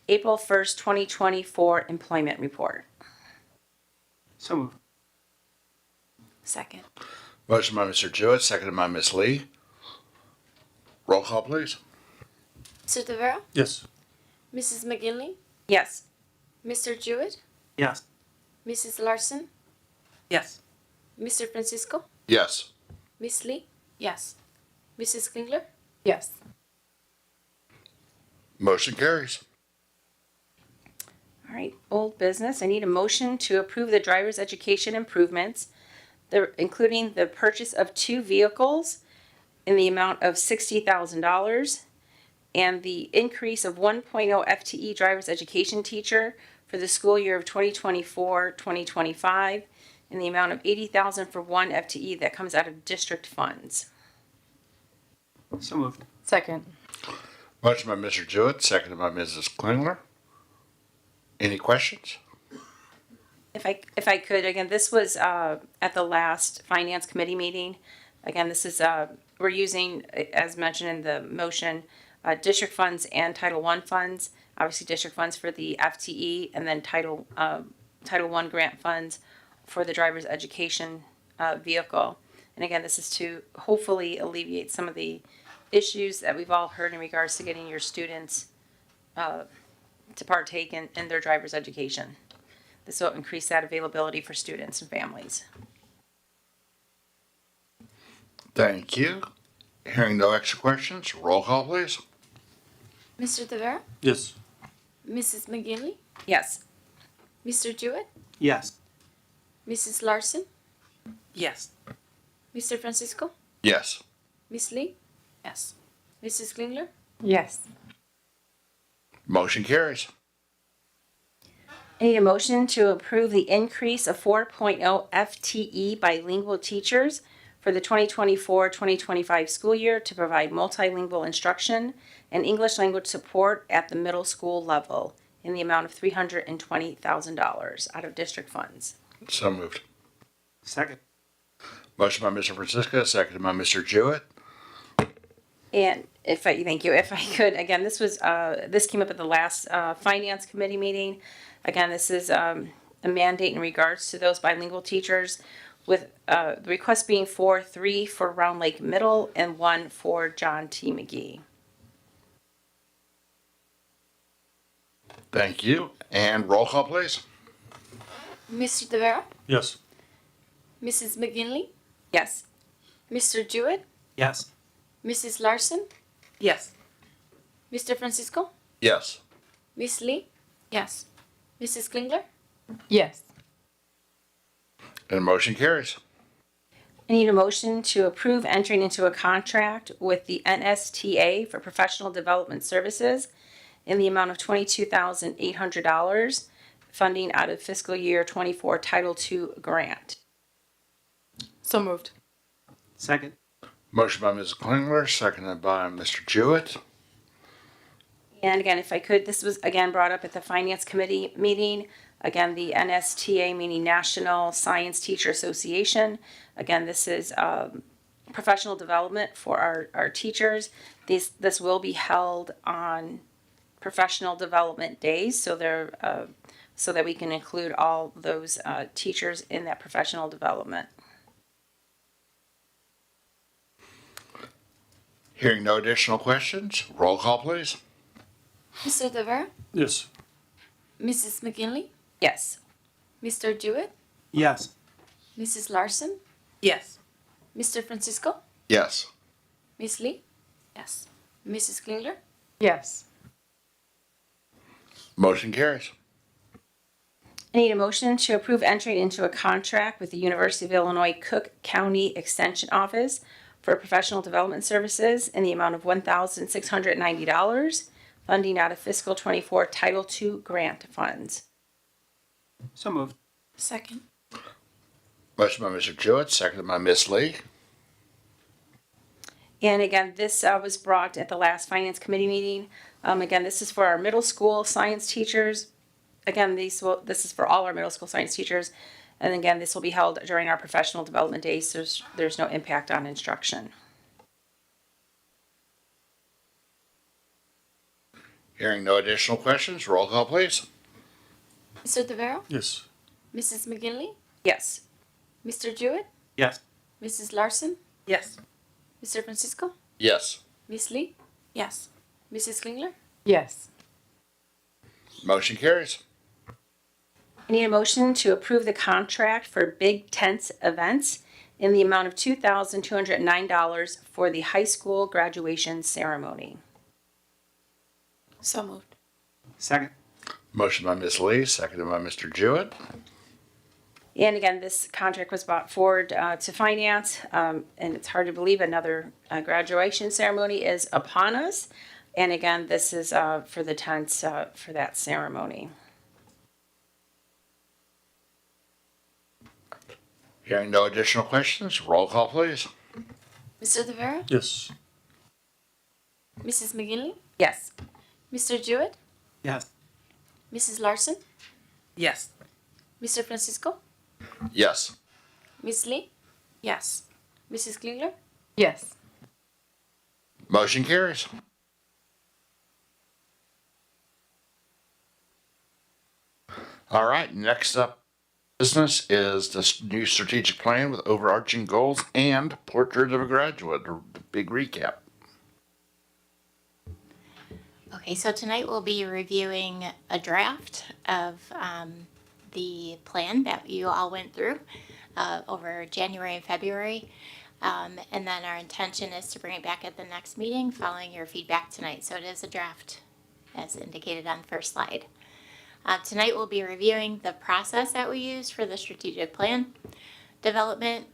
April 1st, 2024 employment report. So moved. Second. Motion by Mr. Jewett, seconded by Ms. Lee. Roll call, please. Mr. Tavera? Yes. Mrs. McGinley? Yes. Mr. Jewett? Yes. Mrs. Larson? Yes. Mr. Francisco? Yes. Miss Lee? Yes. Mrs. Klingler? Yes. Motion carries. All right, old business. I need a motion to approve the driver's education improvements, including the purchase of 2 vehicles in the amount of $60,000 and the increase of 1.0 FTE driver's education teacher for the school year of 2024-2025 in the amount of $80,000 for 1 FTE that comes out of district funds. So moved. Second. Motion by Mr. Jewett, seconded by Mrs. Klingler. Any questions? If I could, again, this was at the last Finance Committee meeting. Again, this is, we're using, as mentioned in the motion, district funds and Title I funds. Obviously, district funds for the FTE and then Title I grant funds for the driver's education vehicle. And again, this is to hopefully alleviate some of the issues that we've all heard in regards to getting your students to partake in their driver's education. This will increase that availability for students and families. Thank you. Hearing no extra questions, roll call, please. Mr. Tavera? Yes. Mrs. McGinley? Yes. Mr. Jewett? Yes. Mrs. Larson? Yes. Mr. Francisco? Yes. Miss Lee? Yes. Mrs. Klingler? Yes. Motion carries. I need a motion to approve the increase of 4.0 FTE bilingual teachers for the 2024-2025 school year to provide multilingual instruction and English language support at the middle school level in the amount of $320,000 out of district funds. So moved. Second. Motion by Mr. Francisco, seconded by Mr. Jewett. And thank you, if I could, again, this came up at the last Finance Committee meeting. Again, this is a mandate in regards to those bilingual teachers, with the request being 3 for Round Lake Middle and 1 for John T. McGee. Thank you. And roll call, please. Mr. Tavera? Yes. Mrs. McGinley? Yes. Mr. Jewett? Yes. Mrs. Larson? Yes. Mr. Francisco? Yes. Miss Lee? Yes. Mrs. Klingler? Yes. And motion carries. I need a motion to approve entering into a contract with the NSTA for professional development services in the amount of $22,800, funding out of fiscal year 24 Title II grant. So moved. Second. Motion by Mrs. Klingler, seconded by Mr. Jewett. And again, if I could, this was again brought up at the Finance Committee meeting. Again, the NSTA, meaning National Science Teacher Association. Again, this is professional development for our teachers. This will be held on professional development days, so so that we can include all those teachers in that professional development. Hearing no additional questions, roll call, please. Mr. Tavera? Yes. Mrs. McGinley? Yes. Mr. Jewett? Yes. Mrs. Larson? Yes. Mr. Francisco? Yes. Miss Lee? Yes. Mrs. Klingler? Yes. Motion carries. I need a motion to approve entering into a contract with the University of Illinois Cook County Extension Office for professional development services in the amount of $1,690, funding out of fiscal 24 Title II grant funds. So moved. Second. Motion by Mr. Jewett, seconded by Miss Lee. And again, this was brought at the last Finance Committee meeting. Again, this is for our middle school science teachers. again, this is for all our middle school science teachers. And again, this will be held during our professional development days. So there's no impact on instruction. Hearing no additional questions, roll call please. Mr. Tavera? Yes. Mrs. McGinley? Yes. Mr. Jewett? Yes. Mrs. Larson? Yes. Mr. Francisco? Yes. Miss Lee? Yes. Mrs. Klingler? Yes. Motion carries. I need a motion to approve the contract for big tent events in the amount of $2,209 for the high school graduation ceremony. So moved. Second. Motion by Ms. Lee, seconded by Mr. Jewett. And again, this contract was brought forward to finance, and it's hard to believe another graduation ceremony is upon us. And again, this is for the tents for that ceremony. Hearing no additional questions, roll call please. Mr. Tavera? Yes. Mrs. McGinley? Yes. Mr. Jewett? Yes. Mrs. Larson? Yes. Mr. Francisco? Yes. Miss Lee? Yes. Mrs. Klingler? Yes. Motion carries. All right, next up business is the new strategic plan with overarching goals and portrait of a graduate, or the big recap. Okay, so tonight we'll be reviewing a draft of the plan that you all went through over January and February. And then our intention is to bring it back at the next meeting following your feedback tonight. So it is a draft as indicated on the first slide. Tonight we'll be reviewing the process that we use for the strategic plan development,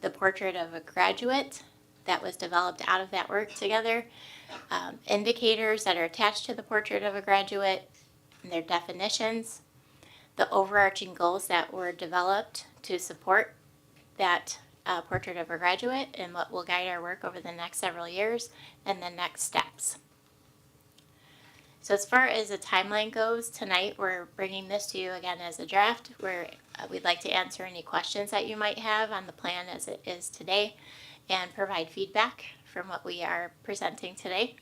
the portrait of a graduate that was developed out of that work together, indicators that are attached to the portrait of a graduate and their definitions, the overarching goals that were developed to support that portrait of a graduate and what will guide our work over the next several years, and the next steps. So as far as the timeline goes, tonight we're bringing this to you again as a draft where we'd like to answer any questions that you might have on the plan as it is today and provide feedback from what we are presenting today.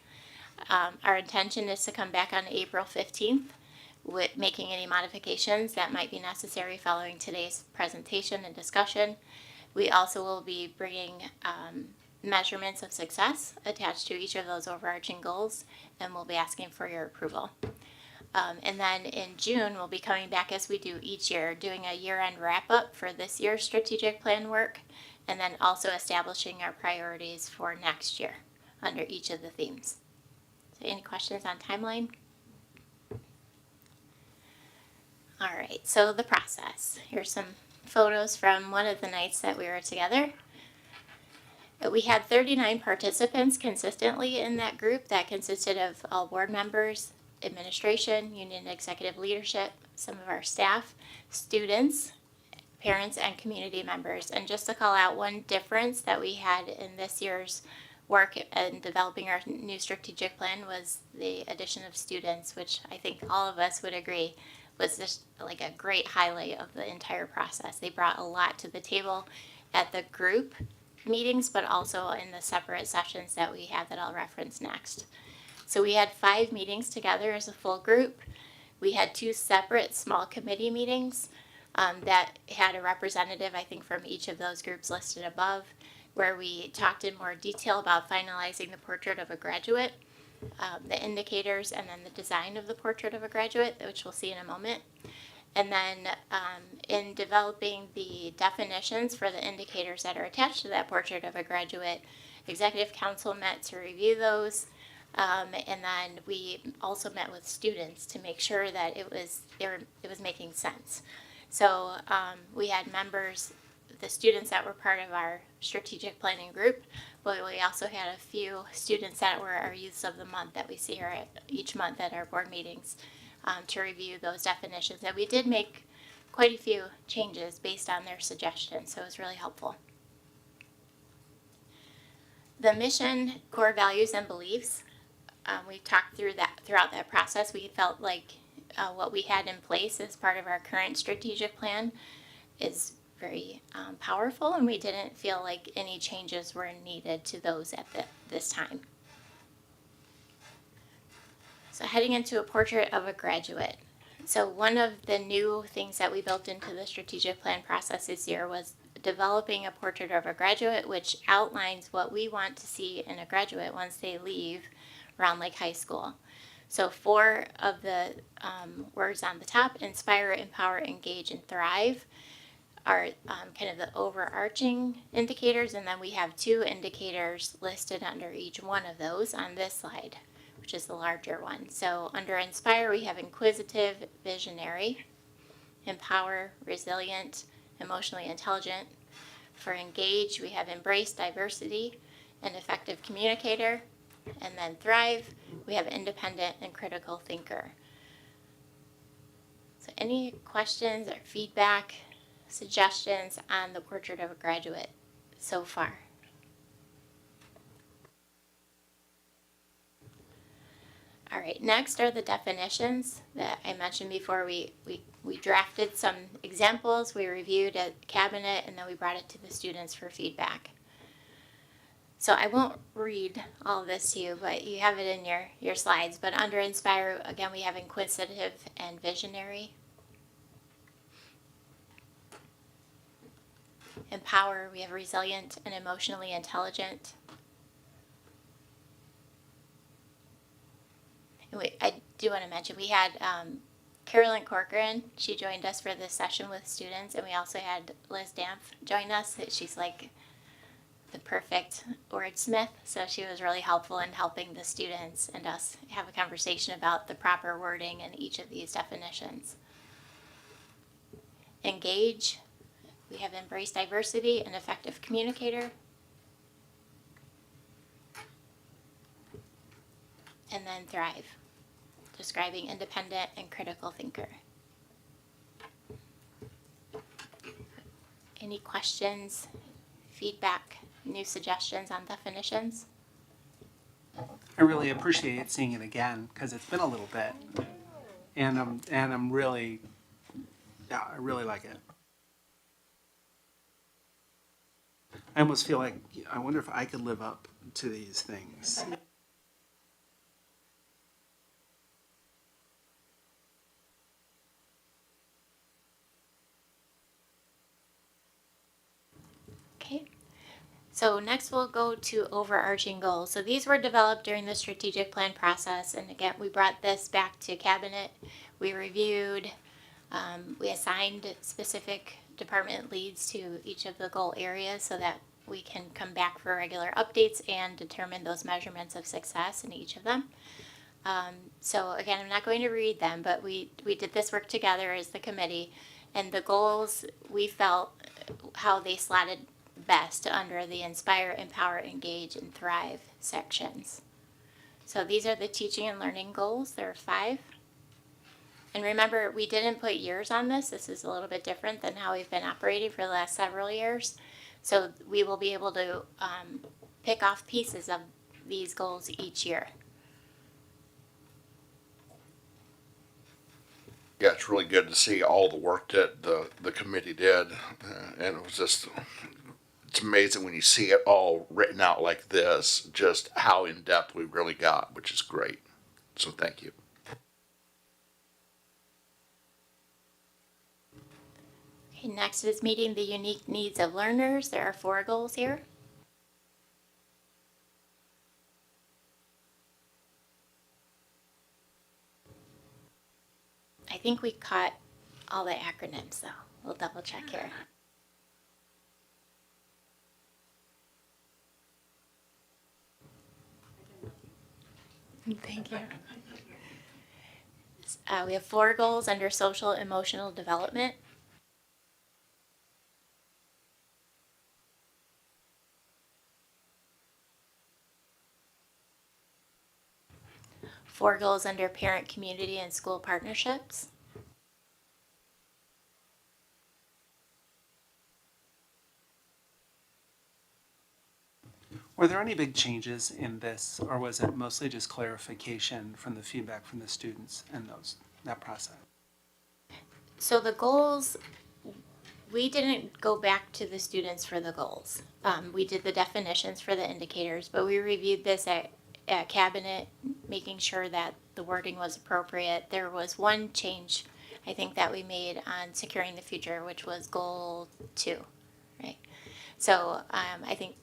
Our intention is to come back on April 15th with making any modifications that might be necessary following today's presentation and discussion. We also will be bringing measurements of success attached to each of those overarching goals, and we'll be asking for your approval. And then in June, we'll be coming back as we do each year, doing a year-end wrap-up for this year's strategic plan work, and then also establishing our priorities for next year under each of the themes. So any questions on timeline? All right, so the process. Here's some photos from one of the nights that we were together. We had 39 participants consistently in that group that consisted of all board members, administration, union executive leadership, some of our staff, students, parents, and community members. And just to call out one difference that we had in this year's work in developing our new strategic plan was the addition of students, which I think all of us would agree was just like a great highlight of the entire process. They brought a lot to the table at the group meetings, but also in the separate sessions that we had that I'll reference next. So we had 5 meetings together as a full group. We had 2 separate small committee meetings that had a representative, I think, from each of those groups listed above, where we talked in more detail about finalizing the portrait of a graduate, the indicators, and then the design of the portrait of a graduate, which we'll see in a moment. And then in developing the definitions for the indicators that are attached to that portrait of a graduate, Executive Council met to review those. And then we also met with students to make sure that it was making sense. So we had members, the students that were part of our strategic planning group, but we also had a few students that were our youths of the month that we see here each month at our board meetings to review those definitions. And we did make quite a few changes based on their suggestions, so it was really helpful. The mission, core values, and beliefs, we talked through that throughout that process. We felt like what we had in place as part of our current strategic plan is very powerful, and we didn't feel like any changes were needed to those at this time. So heading into a portrait of a graduate. So one of the new things that we built into the strategic plan process this year was developing a portrait of a graduate, which outlines what we want to see in a graduate once they leave Round Lake High School. So 4 of the words on the top, inspire, empower, engage, and thrive, are kind of the overarching indicators, and then we have 2 indicators listed under each one of those on this slide, which is the larger one. So under inspire, we have inquisitive, visionary; empower, resilient, emotionally intelligent. For engage, we have embrace diversity and effective communicator. And then thrive, we have independent and critical thinker. So any questions or feedback, suggestions on the portrait of a graduate so far? All right, next are the definitions that I mentioned before. We drafted some examples, we reviewed at cabinet, and then we brought it to the students for feedback. So I won't read all of this to you, but you have it in your slides. But under inspire, again, we have inquisitive and visionary. Empower, we have resilient and emotionally intelligent. And I do want to mention, we had Carolyn Corcoran. She joined us for this session with students, and we also had Liz Dampf join us. She's like the perfect wordsmith, so she was really helpful in helping the students and us have a conversation about the proper wording in each of these definitions. Engage, we have embrace diversity and effective communicator. And then thrive, describing independent and critical thinker. Any questions, feedback, new suggestions on definitions? I really appreciate seeing it again because it's been a little bit, and I'm really, yeah, I really like it. I almost feel like I wonder if I could live up to these things. Okay. So next we'll go to overarching goals. So these were developed during the strategic plan process, and again, we brought this back to cabinet. We reviewed, we assigned specific department leads to each of the goal areas so that we can come back for regular updates and determine those measurements of success in each of them. So again, I'm not going to read them, but we did this work together as the committee, and the goals, we felt how they slotted best under the inspire, empower, engage, and thrive sections. So these are the teaching and learning goals. There are 5. And remember, we didn't put years on this. This is a little bit different than how we've been operating for the last several years. So we will be able to pick off pieces of these goals each year. Yeah, it's really good to see all the work that the committee did, and it was just, it's amazing when you see it all written out like this, just how in-depth we really got, which is great. So thank you. Okay, next is meeting the unique needs of learners. There are 4 goals here. I think we caught all the acronyms, though. We'll double check here. Thank you. We have 4 goals under social emotional development. Four goals under parent, community, and school partnerships. Were there any big changes in this, or was it mostly just clarification from the feedback from the students and those? that process? So the goals, we didn't go back to the students for the goals. We did the definitions for the indicators, but we reviewed this at cabinet, making sure that the wording was appropriate. There was one change, I think, that we made on securing the future, which was goal 2, right? So I think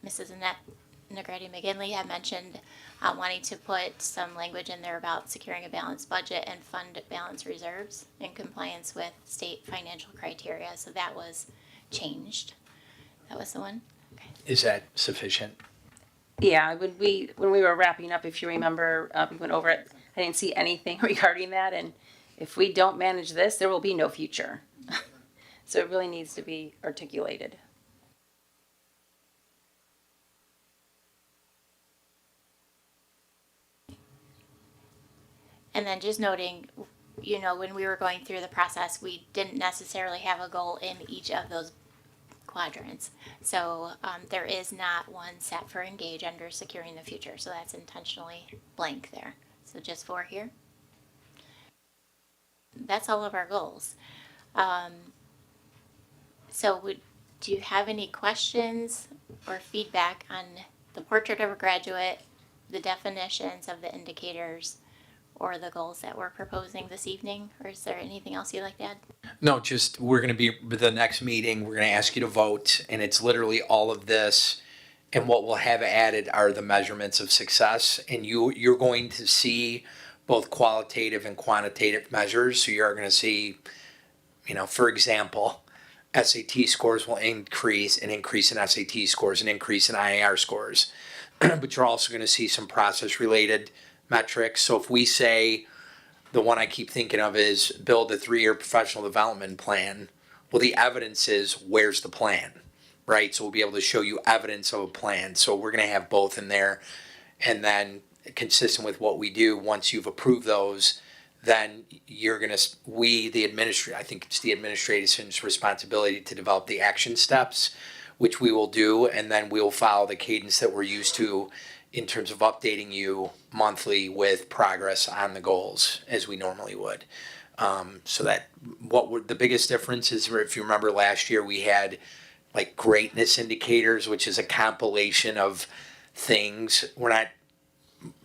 Mrs. Annette Negrete McGinley had mentioned wanting to put some language in there about securing a balanced budget and fund balanced reserves in compliance with state financial criteria. So that was changed. That was the one. Is that sufficient? Yeah, when we were wrapping up, if you remember, we went over it. I didn't see anything regarding that, and if we don't manage this, there will be no future. So it really needs to be articulated. And then just noting, you know, when we were going through the process, we didn't necessarily have a goal in each of those quadrants. So there is not one set for engage under securing the future. So that's intentionally blank there. So just 4 here. That's all of our goals. Do you have any questions or feedback on the portrait of a graduate, the definitions of the indicators, or the goals that we're proposing this evening? Or is there anything else you'd like to add? No, just we're going to be the next meeting. We're going to ask you to vote, and it's literally all of this. And what we'll have added are the measurements of success, and you're going to see both qualitative and quantitative measures. So you're going to see, you know, for example, SAT scores will increase, an increase in SAT scores, an increase in IAR scores. But you're also going to see some process-related metrics. So if we say, the one I keep thinking of is build a 3-year professional development plan, well, the evidence is where's the plan, right? So we'll be able to show you evidence of a plan. So we're going to have both in there. And then consistent with what we do, once you've approved those, then you're going to, I think it's the administration's responsibility to develop the action steps, which we will do. And then we'll follow the cadence that we're used to in terms of updating you monthly with progress on the goals as we normally would. So that the biggest difference is, if you remember last year, we had like greatness indicators, which is a compilation of things.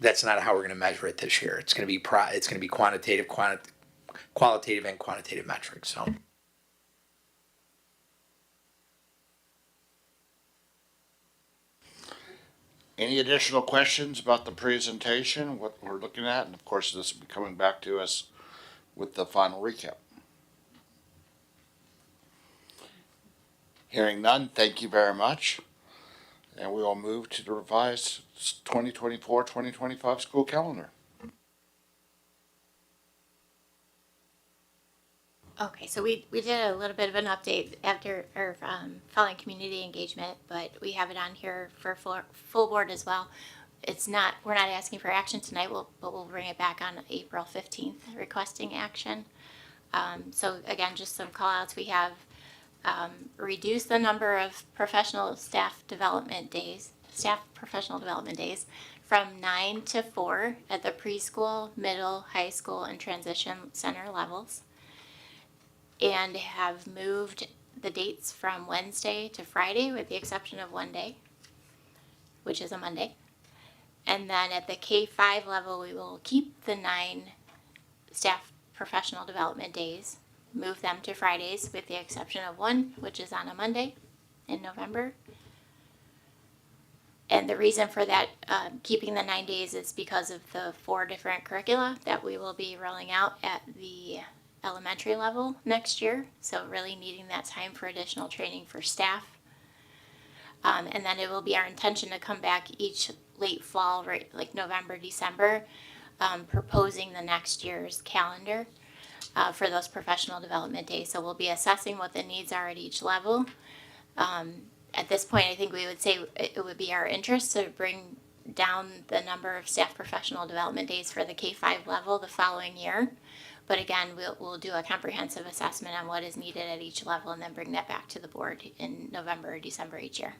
That's not how we're going to measure it this year. It's going to be quantitative, qualitative, and quantitative metrics. So. Any additional questions about the presentation, what we're looking at? And of course, this will be coming back to us with the final recap. Hearing none, thank you very much. And we will move to the revised 2024-2025 school calendar. Okay, so we did a little bit of an update after our following community engagement, but we have it on here for full board as well. We're not asking for action tonight, but we'll bring it back on April 15th, requesting action. So again, just some call outs. We have reduced the number of staff professional development days from 9 to 4 at the preschool, middle, high school, and transition center levels, and have moved the dates from Wednesday to Friday with the exception of one day, which is a Monday. And then at the K-5 level, we will keep the 9 staff professional development days, move them to Fridays with the exception of one, which is on a Monday in November. And the reason for that, keeping the 9 days, is because of the 4 different curricula that we will be rolling out at the elementary level next year. So really needing that time for additional training for staff. And then it will be our intention to come back each late fall, right, like November, December, proposing the next year's calendar for those professional development days. So we'll be assessing what the needs are at each level. At this point, I think we would say it would be our interest to bring down the number of staff professional development days for the K-5 level the following year. But again, we'll do a comprehensive assessment on what is needed at each level and then bring that back to the board in November or December each year.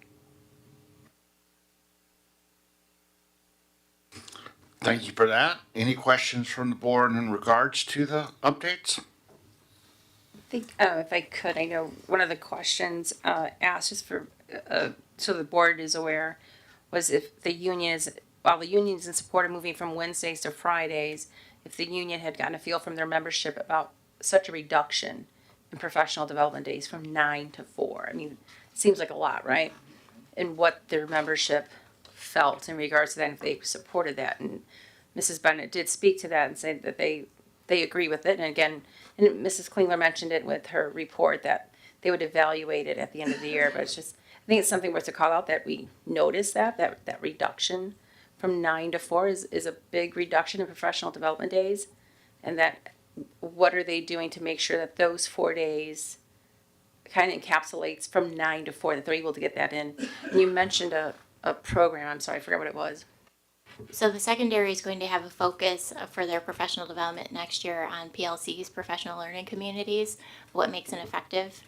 Thank you for that. Any questions from the board in regards to the updates? I think, if I could, I know one of the questions asked just for, so the board is aware, was if the union is, while the union's in support of moving from Wednesdays to Fridays, if the union had gotten a feel from their membership about such a reduction in professional development days from 9 to 4. I mean, it seems like a lot, right? And what their membership felt in regards to that, if they supported that. And Mrs. Bennett did speak to that and say that they agree with it. And again, and Mrs. Klingler mentioned it with her report that they would evaluate it at the end of the year. But it's just, I think it's something worth to call out that we noticed that reduction from 9 to 4 is a big reduction in professional development days. And that, what are they doing to make sure that those 4 days kind of encapsulates from 9 to 4, that they're able to get that in. And you mentioned a program, I'm sorry, I forgot what it was. So the secondary is going to have a focus for their professional development next year on PLCs, professional learning communities, what makes an effective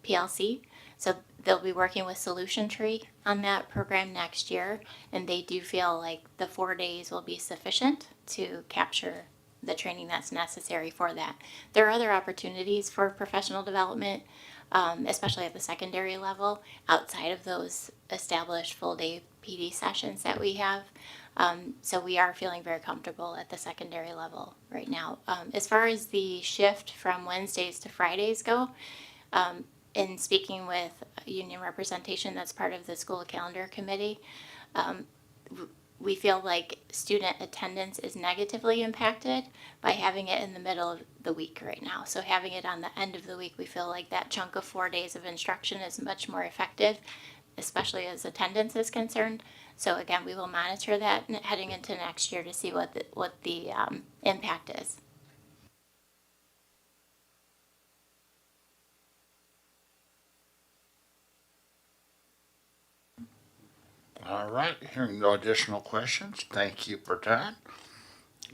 PLC. So they'll be working with Solution Tree on that program next year, and they do feel like the 4 days will be sufficient to capture the training that's necessary for that. There are other opportunities for professional development, especially at the secondary level, outside of those established full-day PD sessions that we have. So we are feeling very comfortable at the secondary level right now. As far as the shift from Wednesdays to Fridays go, in speaking with union representation that's part of the school calendar committee, we feel like student attendance is negatively impacted by having it in the middle of the week right now. So having it on the end of the week, we feel like that chunk of 4 days of instruction is much more effective, especially as attendance is concerned. So again, we will monitor that heading into next year to see what the impact is. All right, hearing no additional questions, thank you for that.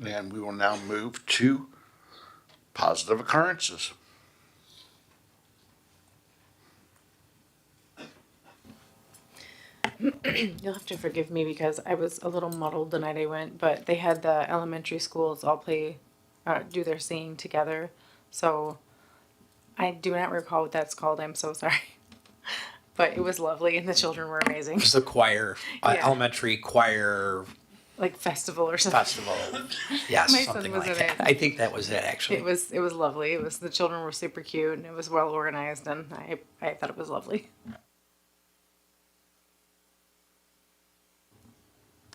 And we will now move to positive occurrences. You'll have to forgive me because I was a little muddled the night I went, but they had the elementary schools all do their singing together. So I do not recall what that's called. I'm so sorry. But it was lovely and the children were amazing. It was the choir, Yeah. elementary choir Like festival or something. festival. Yes, My son something was like in that. it. I think that was it, actually. It was lovely. The children were super cute and it was well organized and I thought it was lovely.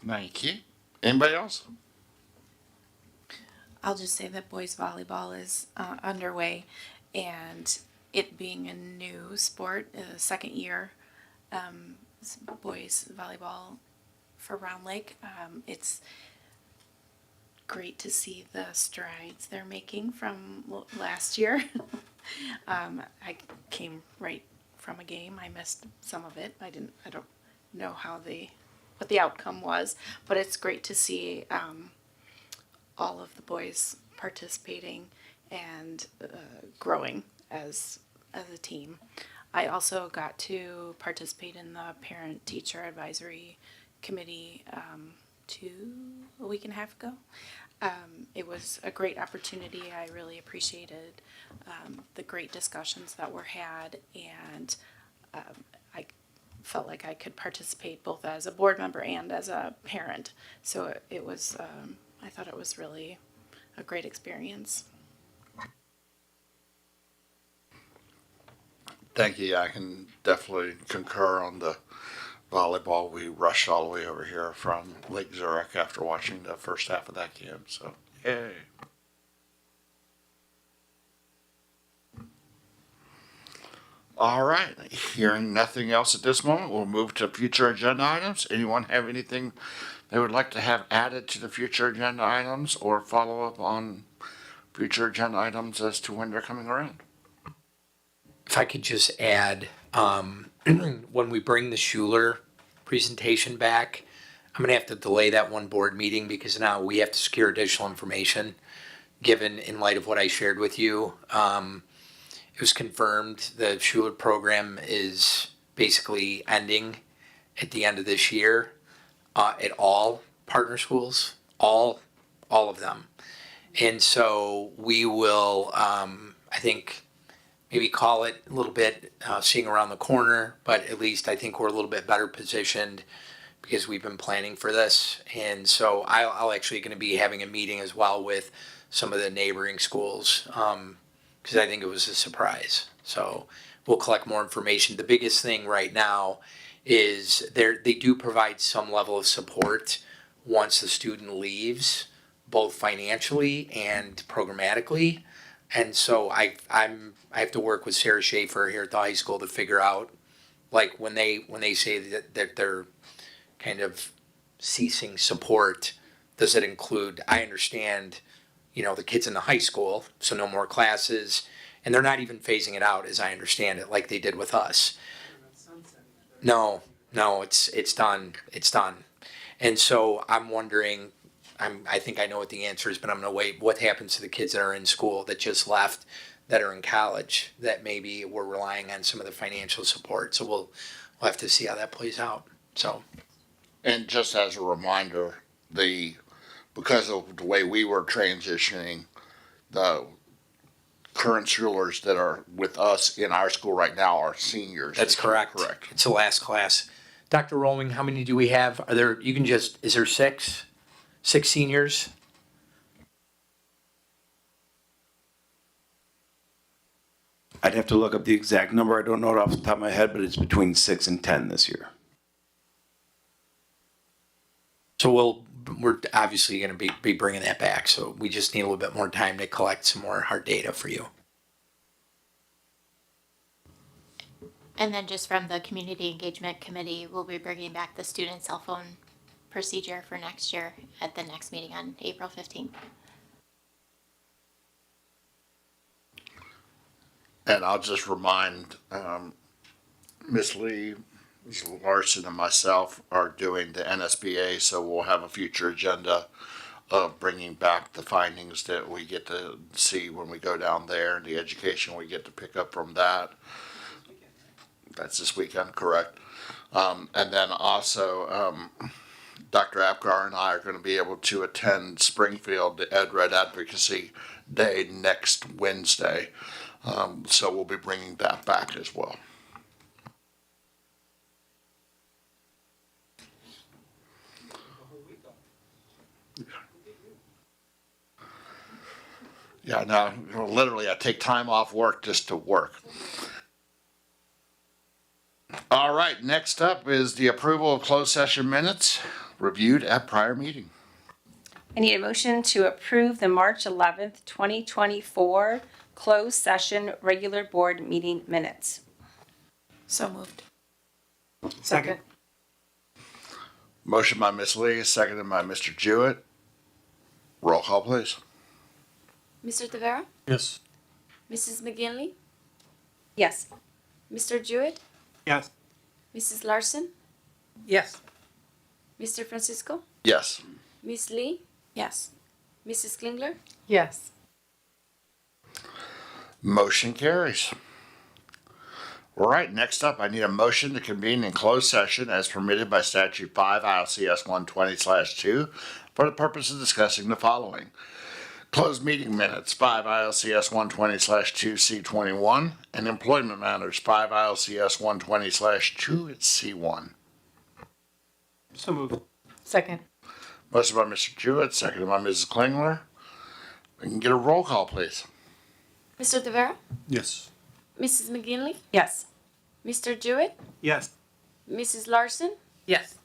Thank you. Anybody else? I'll just say that boys volleyball is underway, and it being a new sport, second year, boys volleyball for Round Lake. It's great to see the strides they're making from last year. I came right from a game. I missed some of it. I don't know what the outcome was, but it's great to see all of the boys participating and growing as a team. I also got to participate in the parent-teacher advisory committee a week and a half ago. It was a great opportunity. I really appreciated the great discussions that were had, and I felt like I could participate both as a board member and as a parent. So it was, I thought it was really a great experience. Thank you. I can definitely concur on the volleyball. We rushed all the way over here from Lake Zurich after watching the first half of that game. So, yay. All right. Hearing nothing else at this moment, we'll move to future agenda items. Anyone have anything they would like to have added to the future agenda items or follow up on future agenda items as to when they're coming around? If I could just add, when we bring the Schuler presentation back, I'm going to have to delay that one board meeting because now we have to secure additional information, given in light of what I shared with you. It was confirmed the Schuler program is basically ending at the end of this year at all partner schools. all of them. And so we will, I think, maybe call it a little bit seeing around the corner, but at least I think we're a little bit better positioned because we've been planning for this. And so I'll actually going to be having a meeting as well with some of the neighboring schools because I think it was a surprise. So we'll collect more information. The biggest thing right now is they do provide some level of support once the student leaves, both financially and programmatically. And so I have to work with Sarah Schaefer here at the high school to figure out, like when they say that they're kind of ceasing support, does it include, I understand, the kids in the high school, so no more classes, and they're not even phasing it out as I understand it, like they did with us. No, it's done. It's done. And so I'm wondering, I think I know what the answer is, but I'm gonna wait. What happens to the kids that are in school that just left, that are in college, that maybe we're relying on some of the financial support? So we'll have to see how that plays out. So, And just as a reminder, because of the way we were transitioning, the current schoolers that are with us in our school right now are seniors. that's correct. Correct. It's the last class. Dr. Rowling, how many do we have? Is there six? 6 seniors? I'd have to look up the exact number. I don't know it off the top of my head, but it's between 6 and 10 this year. So we're obviously going to be bringing that back. So we just need a little bit more time to collect some more hard data for you. And then just from the Community Engagement Committee, we'll be bringing back the student cell phone procedure for next year at the next meeting on April 15th. And I'll just remind Ms. Lee, Ms. Larson, and myself are doing the NSBA, so we'll have a future agenda of bringing back the findings that we get to see when we go down there and the education we get to pick up from that. That's this weekend, correct? And then also, Dr. Apgar and I are going to be able to attend Springfield, the Ed Red Advocacy Day next Wednesday. So we'll be bringing that back as well. Yeah, no, literally, I take time off work just to work. All right, next up is the approval of closed session minutes reviewed at prior meeting. I need a motion to approve the March 11th, 2024 closed session regular board meeting minutes. So moved. Second. Motion by Ms. Lee, seconded by Mr. Jewett. Roll call, please. Mr. Tavera? Yes. Mrs. McGinley? Yes. Mr. Jewett? Yes. Mrs. Larson? Yes. Mr. Francisco? Yes. Miss Lee? Yes. Mrs. Klingler? Yes. Motion carries. All right, next up, I need a motion to convene in closed session as permitted by statute 5 ILCS 120/2 for the purpose of discussing the following. Closed meeting minutes, 5 ILCS 120/2C21, and employment matters, 5 ILCS 120/2C1. So moved. Second. Motion by Mr. Jewett, seconded by Mrs. Klingler. We can get a roll call, please. Mr. Tavera? Yes. Mrs. McGinley? Yes. Mr. Jewett? Yes. Mrs. Larson? Yes.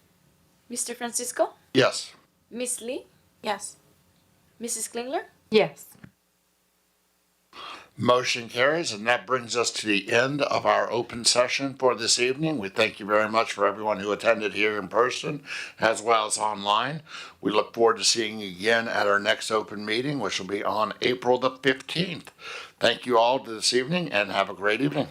Mr. Francisco? Yes. Miss Lee? Yes. Mrs. Klingler? Yes. Motion carries, and that brings us to the end of our open session for this evening. We thank you very much for everyone who attended here in person as well as online. We look forward to seeing you again at our next open meeting, which will be on April the 15th. Thank you all this evening and have a great evening.